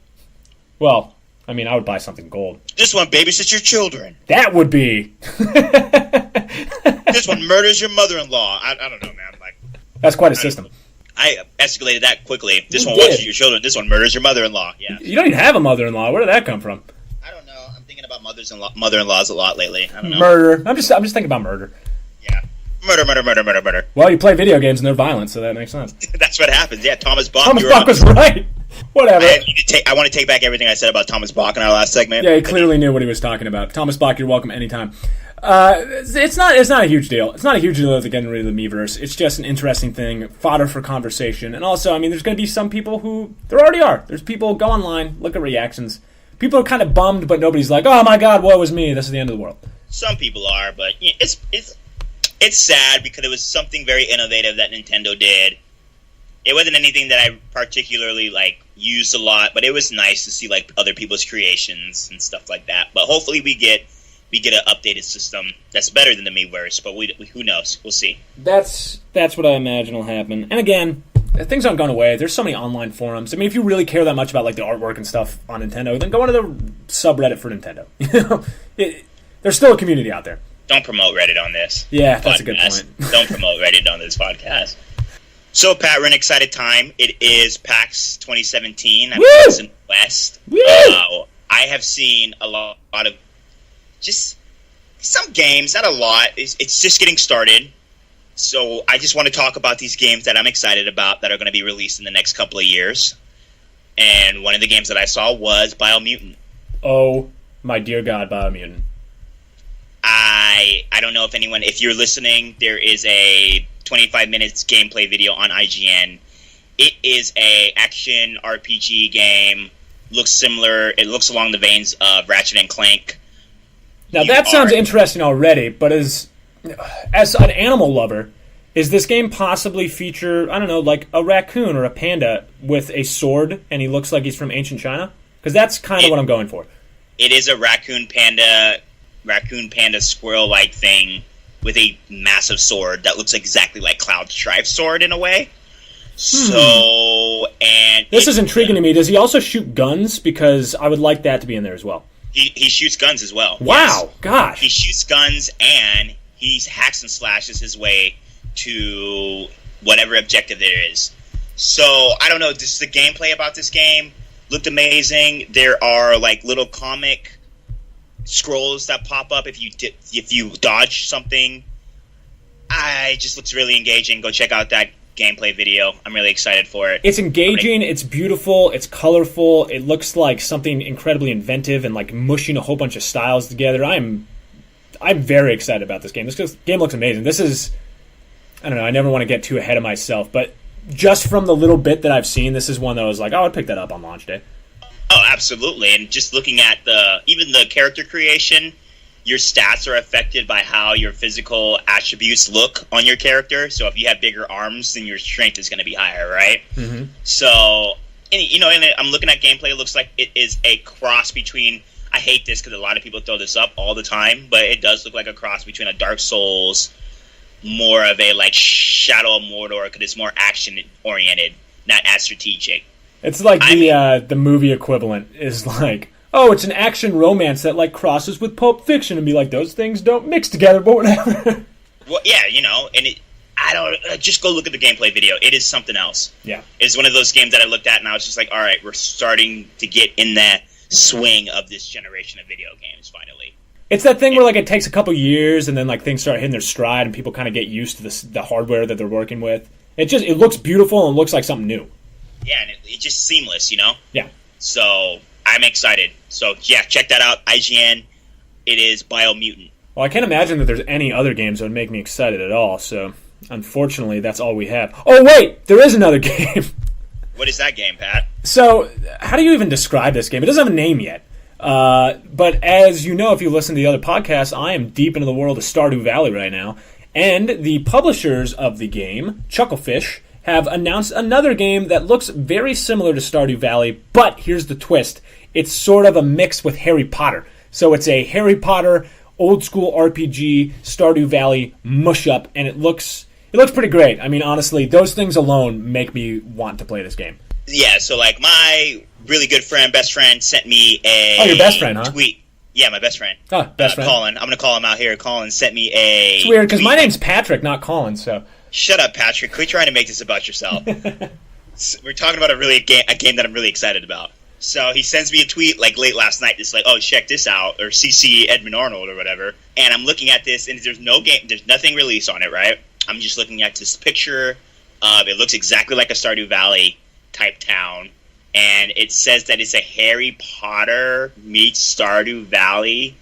Well... I mean, I would buy something gold. This one babysits your children. That would be. This one murders your mother-in-law. I don't know, man. Like, that's quite a system. I escalated that quickly. This one watches your children. This one murders your mother-in-law. Yeah. You don't even have a mother-in-law. Where did that come from? I don't know. I'm thinking about mother-in-laws a lot lately. I don't know. Murder. I'm just thinking about murder. Yeah. Murder. Well, you play video games and they're violent, so that makes sense. That's what happens. Yeah, Thomas Bach. Thomas Bach was right. Whatever. I want to take back everything I said about Thomas Bach in our last segment. Yeah, he clearly knew what he was talking about. Thomas Bach, you're welcome anytime. It's not a huge deal. It's not a huge deal that they're getting rid of the Miiverse. It's just an interesting thing, fodder for conversation. And also, I mean, there's going to be some people who... There already are. There's people, go online, look at reactions. People are kind of bummed, but nobody's like, oh my god, woe is me, this is the end of the world. Some people are, but yeah, it's sad because it was something very innovative that Nintendo did. It wasn't anything that I particularly used a lot, but it was nice to see other people's creations and stuff like that. But hopefully we get an updated system that's better than the Miiverse. But who knows? We'll see. That's what I imagine will happen. And again, things aren't going away. There's so many online forums. I mean, if you really care that much about the artwork and stuff on Nintendo, then go into the subreddit for Nintendo. There's still a community out there. Don't promote Reddit on this. Yeah, that's a good point. Don't promote Reddit on this podcast. So, Pat, we're in an excited time. It is PAX 2017. I'm in West. I have seen a lot of just some games, not a lot. It's just getting started. So I just want to talk about these games that I'm excited about that are going to be released in the next couple of years. And one of the games that I saw was Biomutant. Oh, my dear God, Biomutant. I don't know if you're listening, there is a 25 minutes gameplay video on IGN. It is a action RPG game. Looks similar. It looks along the veins of Ratchet and Clank. Now that sounds interesting already, but as an animal lover, is this game possibly feature, I don't know, like a raccoon or a panda with a sword, and he looks like he's from ancient China? Because that's kind of what I'm going for. It is a raccoon panda squirrel-like thing with a massive sword that looks exactly like Cloud Stripe's sword in a way. So, and this is intriguing to me. Does he also shoot guns? Because I would like that to be in there as well. He shoots guns as well. Wow, yes. Gosh. He shoots guns and he hacks and slashes his way to whatever objective there is. So, I don't know, just the gameplay about this game looked amazing. There are like little comic scrolls that pop up if you dodge something. It just looks really engaging. Go check out that gameplay video. I'm really excited for it. It's engaging, it's beautiful, it's colorful, it looks like something incredibly inventive and like mushing a whole bunch of styles together. I'm very excited about this game. This game looks amazing. This is, I don't know, I never want to get too ahead of myself, but just from the little bit that I've seen, this is one that I was like, oh, I'd pick that up on launch day. Oh, absolutely. And just looking at even the character creation, your stats are affected by how your physical attributes look on your character. So if you have bigger arms, then your strength is going to be higher, right? Mm-hmm. So, and I'm looking at gameplay. It looks like it is a cross between, I hate this because a lot of people throw this up all the time, but it does look like a cross between a Dark Souls, more of a like Shadow of Mordor, because it's more action-oriented, not as strategic. It's like the movie equivalent is like, oh, it's an action romance that like crosses with Pulp Fiction, and be like, those things don't mix together, but whatever. Well, yeah, and just go look at the gameplay video. It is something else. Yeah, it's one of those games that I looked at and I was just like, all right, we're starting to get in that swing of this generation of video games finally. It's that thing where like it takes a couple years and then like things start hitting their stride and people kind of get used to the hardware that they're working with. It looks beautiful and looks like something new. Yeah, and it's just seamless, Yeah. So I'm excited. So yeah, check that out. IGN. It is Biomutant. Well, I can't imagine that there's any other games that would make me excited at all. So unfortunately, that's all we have. Oh wait, there is another game. What is that game, Pat? So how do you even describe this game? It doesn't have a name yet. But as you know, if you listen to the other podcasts, I am deep into the world of Stardew Valley right now. And the publishers of the game, Chucklefish, have announced another game that looks very similar to Stardew Valley, but here's the twist. It's sort of a mix with Harry Potter. So it's a Harry Potter, old-school RPG, Stardew Valley mush-up, and it looks pretty great. I mean, honestly, those things alone make me want to play this game. Yeah, so like my really good best friend, sent me a your best friend, huh? tweet. Yeah, my best friend. Oh, best friend. Collin. I'm going to call him out here. Collin sent me a It's weird, because my name's Patrick, not Collin, so... Shut up, Patrick. Quit trying to make this about yourself. We're talking about a game that I'm really excited about. So he sends me a tweet like late last night. It's like, oh, check this out, or CC Edmund Arnold or whatever. And I'm looking at this, and there's nothing released on it, right? I'm just looking at this picture. It looks exactly like a Stardew Valley type town, and it says that it's a Harry Potter meets Stardew Valley,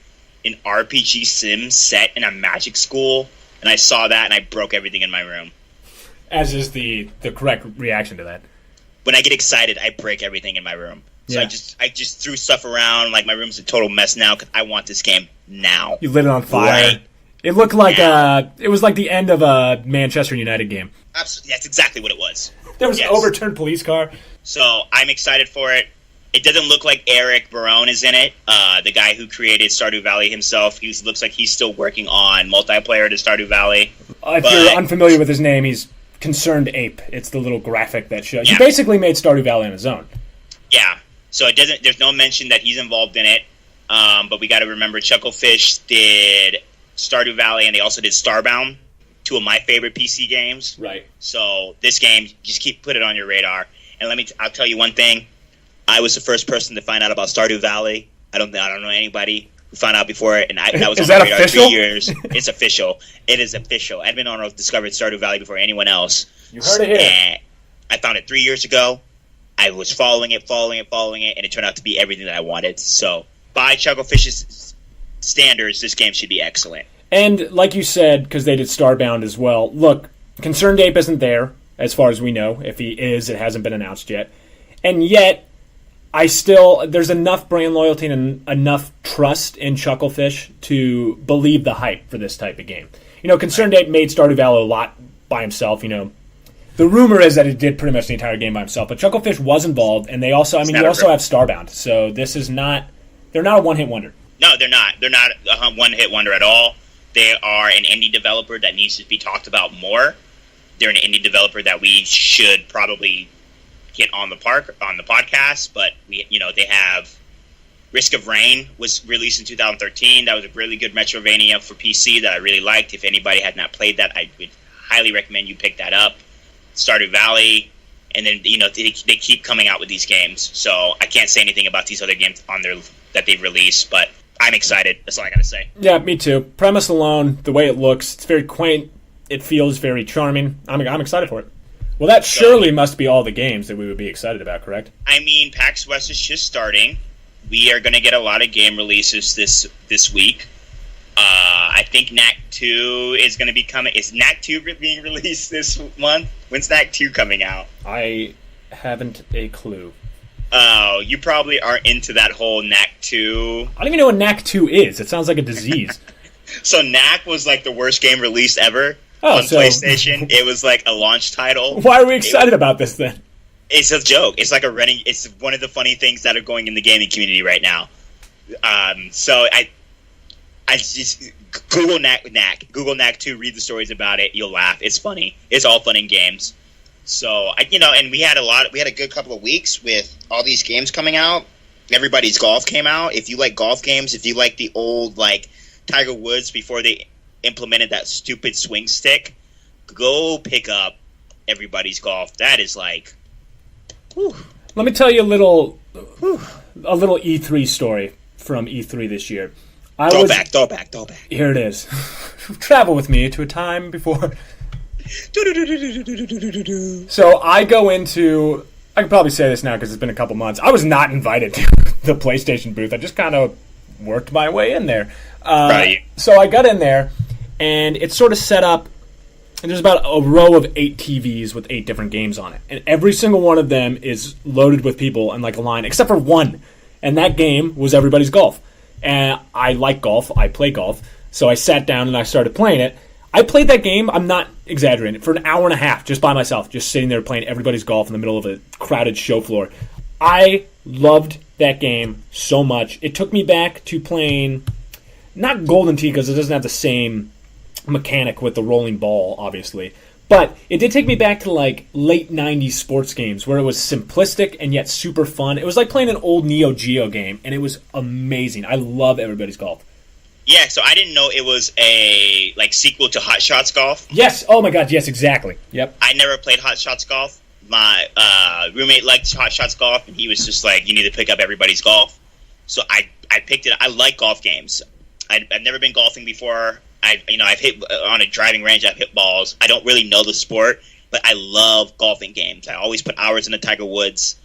an RPG sim set in a magic school. And I saw that, and I broke everything in my room. As is the correct reaction to that. When I get excited, I break everything in my room. So yeah. I just threw stuff around. Like, my room's a total mess now because I want this game now. You lit it on fire. Right. It looked like it was like the end of a Manchester United game. Absolutely, that's exactly what it was. There was an overturned police car. So I'm excited for it. It doesn't look like Eric Barone is in it, the guy who created Stardew Valley himself. He looks like he's still working on multiplayer to Stardew Valley. If you're unfamiliar with his name, he's Concerned Ape. It's the little graphic that shows. Yeah. He basically made Stardew Valley on his own. Yeah. So there's no mention that he's involved in it. But we got to remember Chucklefish did Stardew Valley, and they also did Starbound, two of my favorite PC games. Right. So this game, just put it on your radar. And I'll tell you one thing. I was the first person to find out about Stardew Valley. I don't know anybody who found out before it, and that was on my that radar official? 3 years. It's official. It is official. Edmund Arnold discovered Stardew Valley before anyone else. You heard it here. And I found it 3 years ago. I was following it, and it turned out to be everything that I wanted. So, by Chucklefish's standards, this game should be excellent. And like you said, because they did Starbound as well, look, Concerned Ape isn't there. as far as we know. If he is, it hasn't been announced yet. And yet, there's enough brand loyalty and enough trust in Chucklefish to believe the hype for this type of game. ConcernedApe made Stardew Valley a lot by himself. The rumor is that he did pretty much the entire game by himself, but Chucklefish was involved, and you also have Starbound. So this is they're not a one-hit wonder. No, they're not. They're not a one-hit wonder at all. They are an indie developer that needs to be talked about more. They're an indie developer that we should probably get on the podcast, but they have Risk of Rain was released in 2013. That was a really good Metrovania for PC that I really liked. If anybody had not played that, I would highly recommend you pick that up. Stardew Valley, and then they keep coming out with these games. So I can't say anything about these other games that they've released, but I'm excited. That's all I gotta say. Yeah, me too. Premise alone, the way it looks, it's very quaint. It feels very charming. I'm excited for it. Well, that surely must be all the games that we would be excited about, correct? I mean, PAX West is just starting. We are going to get a lot of game releases this week. I think Knack 2 is going to be coming. Is Knack 2 being released this month? When's Knack 2 coming out? I haven't a clue. Oh, you probably aren't into that whole Knack 2. I don't even know what Knack 2 is. It sounds like a disease. So Knack was like the worst game released ever on PlayStation. It was like a launch title. Why are we excited about this then? It's a joke. It's like it's one of the funny things that are going in the gaming community right now. So I just Google Knack, Google Knack 2, read the stories about it. You'll laugh. It's funny. It's all fun and games. So and we had a good couple of weeks with all these games coming out. Everybody's Golf came out. If you like golf games, if you like the old like Tiger Woods before they implemented that stupid swing stick, go pick up Everybody's Golf. That is like, whew. Let me tell you a little E3 story from E3 this year. Throw back. Here it is. Travel with me to a time before. So I go into. I can probably say this now because it's been a couple months. I was not invited to the PlayStation booth. I just kind of worked my way in there. Right. So I got in there, and it's sort of set up. And there's about a row of 8 TVs with 8 different games on it. And every single one of them is loaded with people in like a line, except for one. And that game was Everybody's Golf. And I like golf. I play golf. So I sat down and I started playing it. I played that game, I'm not exaggerating, for an hour and a half just by myself, just sitting there playing Everybody's Golf in the middle of a crowded show floor. I loved that game so much. It took me back to playing, not Golden Tee because it doesn't have the same mechanic with the rolling ball, obviously. But it did take me back to like late 90s sports games where it was simplistic and yet super fun. It was like playing an old Neo Geo game, and it was amazing. I love Everybody's Golf. Yeah, so I didn't know it was a like sequel to Hot Shots Golf. Yes, oh my god, yes, exactly. Yep. I never played Hot Shots Golf. My roommate liked Hot Shots Golf, and he was just like, you need to pick up Everybody's Golf. So I picked it. I like golf games. I've never been golfing before. I've hit on a driving range. I've hit balls. I don't really know the sport, but I love golfing games. I always put hours into Tiger Woods.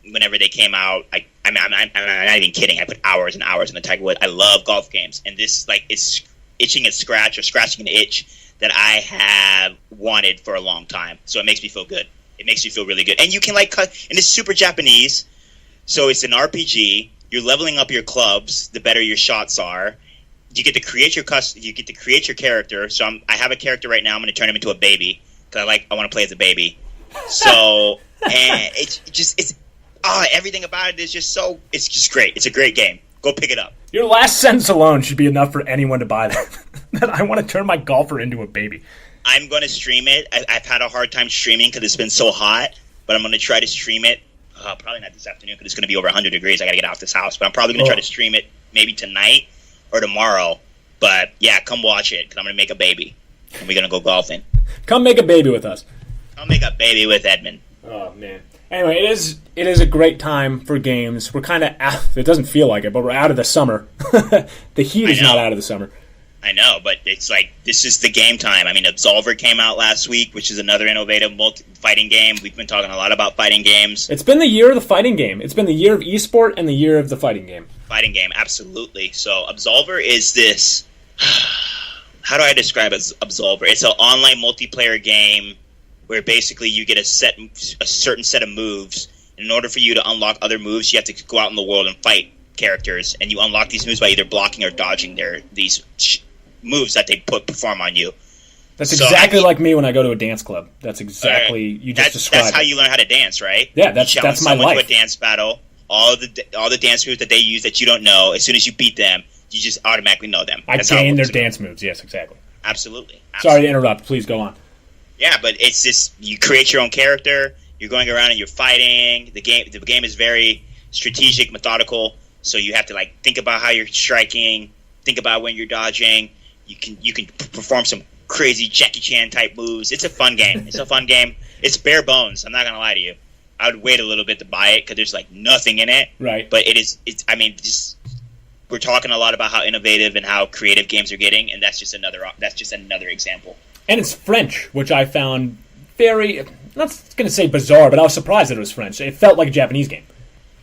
Whenever they came out, I'm not even kidding. I put hours and hours into Tiger Woods. I love golf games, and this like is itching a scratch or scratching an itch that I have wanted for a long time. So it makes me feel good. It makes me feel really good, and you can like cut. And it's super Japanese, so it's an RPG. You're leveling up your clubs. The better your shots are. You get to create your You get to create your character. So I have a character right now. I'm going to turn him into a baby because I want to play as a baby. So and everything about it is just so. It's just great. It's a great game. Go pick it up. Your last sentence alone should be enough for anyone to buy that. That I want to turn my golfer into a baby. I'm going to stream it. I've had a hard time streaming because it's been so hot, but I'm going to try to stream it. Probably not this afternoon because it's going to be over 100 degrees. I got to get out this house, but I'm probably going to try to stream it maybe tonight or tomorrow. But yeah, come watch it because I'm going to make a baby and we're going to go golfing. Come make a baby with us. I'll make a baby with Edmund. Oh man. Anyway, it is a great time for games. We're kind of out. It doesn't feel like it, but we're out of the summer. The heat is not out of the summer. I know, but it's like this is the game time. I mean, Absolver came out last week, which is another innovative fighting game. We've been talking a lot about fighting games. It's been the year of the fighting game. It's been the year of esport and the year of the fighting game. Fighting game, absolutely. So Absolver is this. How do I describe Absolver? It's an online multiplayer game where basically you get a certain set of moves. In order for you to unlock other moves, you have to go out in the world and fight characters, and you unlock these moves by either blocking or dodging these moves that they perform on you. That's exactly like me when I go to a dance club. That's exactly you just described. That's how you learn how to dance, right? Yeah, that's my life. Someone to a dance battle. All the dance moves that they use that you don't know. As soon as you beat them, you just automatically know them. I gain their dance moves. Yes, exactly. Absolutely. Sorry to interrupt. Please go on. Yeah, but it's just you create your own character. You're going around and you're fighting. The game is very strategic, methodical. So you have to like think about how you're striking, think about when you're dodging. You can perform some crazy Jackie Chan type moves. It's a fun game. It's bare bones. I'm not gonna lie to you. I would wait a little bit to buy it because there's like nothing in it. Right. But we're talking a lot about how innovative and how creative games are getting, and that's just another example. And it's French, which I found very, I'm not going to say bizarre, but I was surprised that it was French. It felt like a Japanese game.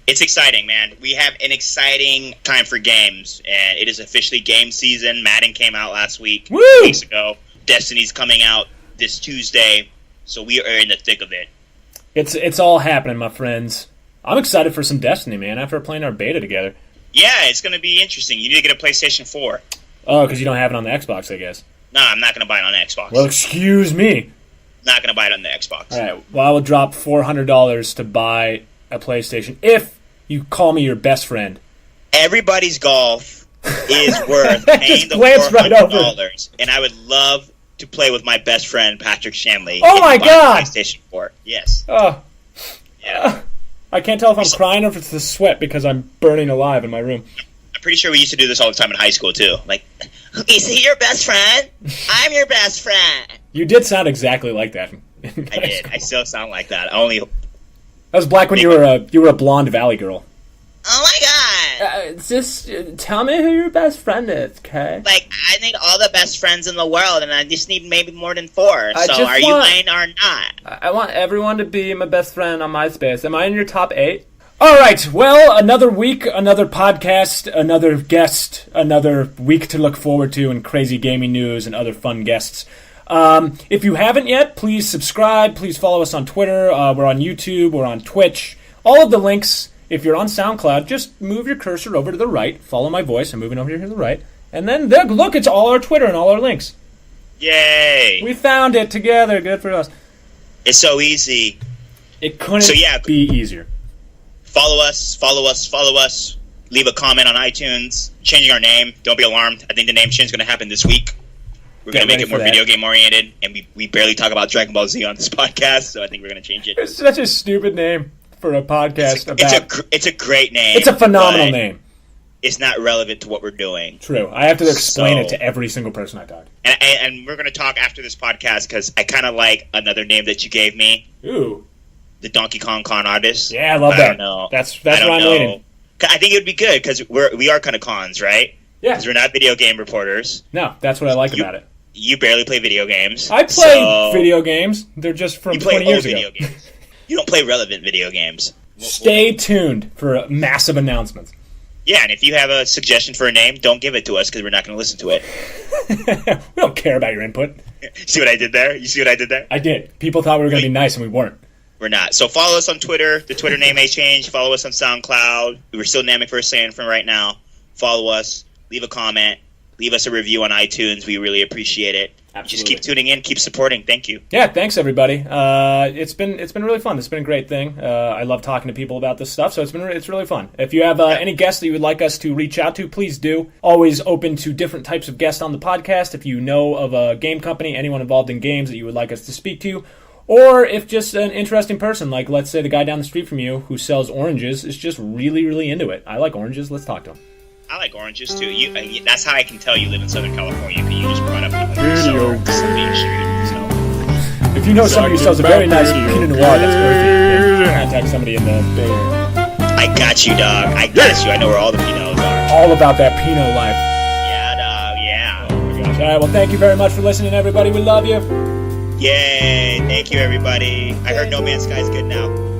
It's exciting, man. We have an exciting time for games, and it is officially game season. Madden came out last week, 2 weeks ago. Destiny's coming out this Tuesday, so we are in the thick of it. It's all happening, my friends. I'm excited for some Destiny, man, after playing our beta together. Yeah, it's going to be interesting. You need to get a PlayStation 4. Oh, because you don't have it on the Xbox, I guess. No, I'm not going to buy it on the Xbox. Well, excuse me. Not going to buy it on the Xbox. All right, well, I will drop $400 to buy a PlayStation if you call me your best friend. Everybody's golf is worth paying the $400, and I would love to play with my best friend, Patrick Shanley. Oh, my God! PlayStation 4, yes. Oh. Yeah. I can't tell if I'm crying or if it's the sweat because I'm burning alive in my room. I'm pretty sure we used to do this all the time in high school, too. Like, is he your best friend? I'm your best friend. You did sound exactly like that. I did. I still sound like that. That was black when you were a blonde valley girl. Oh my God! Just tell me who your best friend is, okay? Like, I need all the best friends in the world, and I just need maybe more than 4. So, are you mine or not? I want everyone to be my best friend on MySpace. Am I in your top 8? All right. Well, another week, another podcast, another guest, another week to look forward to, and crazy gaming news and other fun guests. If you haven't yet, please subscribe. Please follow us on Twitter. We're on YouTube. We're on Twitch. All of the links. If you're on SoundCloud, just move your cursor over to the right. Follow my voice. I'm moving over here to the right. And then, look, it's all our Twitter and all our links. Yay! We found it together. Good for us. It's so easy. It couldn't be easier. Follow us. Leave a comment on iTunes. Changing our name. Don't be alarmed. I think the name change is going to happen this week. We're going to make it more video game oriented. And we barely talk about Dragon Ball Z on this podcast, so I think we're going to change it. It's such a stupid name for a podcast it's a great name. It's a phenomenal name. It's not relevant to what we're doing. True. I have to explain it to every single person I talk to. And we're going to talk after this podcast because I kind of like another name that you gave me. Ooh. The Donkey Kong Con Artist. Yeah, I love that. I don't know. That's where I'm leaning. I think it would be good because we are kind of cons, right? Yeah. Because we're not video game reporters. No, that's what I like about it. You barely play video games. I play video games. They're just from 20 years ago. Video games. You don't play relevant video games. Stay tuned for massive announcements. Yeah, and if you have a suggestion for a name, don't give it to us because we're not going to listen to it. We don't care about your input. See what I did there? You see what I did there? I did. People thought we were going to be nice, and we weren't. We're not. So follow us on Twitter. The Twitter name may change. Follow us on SoundCloud. We're still Namek First Saiyan from right now. Follow us. Leave a comment. Leave us a review on iTunes. We really appreciate it. Absolutely. Just keep tuning in. Keep supporting. Thank you. Yeah, thanks everybody. It's been really fun. It's been a great thing. I love talking to people about this stuff, so it's really fun. If you have any guests that you would like us to reach out to, please do. Always open to different types of guests on the podcast. If you know of a game company, anyone involved in games that you would like us to speak to, or if just an interesting person, like let's say the guy down the street from you who sells oranges is just really, really into it. I like oranges. Let's talk to him. I like oranges too. That's how I can tell you live in Southern California because you just brought up people who sell street. So. If you know somebody who sells a very nice Pinot Noir that's worthy, contact somebody in the Bay Area. I got you, dog. I got you. I know where all the Pinots are. All about that Pinot life. Yeah, dog. Yeah. Oh my gosh. All right. Well, thank you very much for listening, everybody. We love you. Yay. Thank you, everybody. I heard No Man's Sky is good now.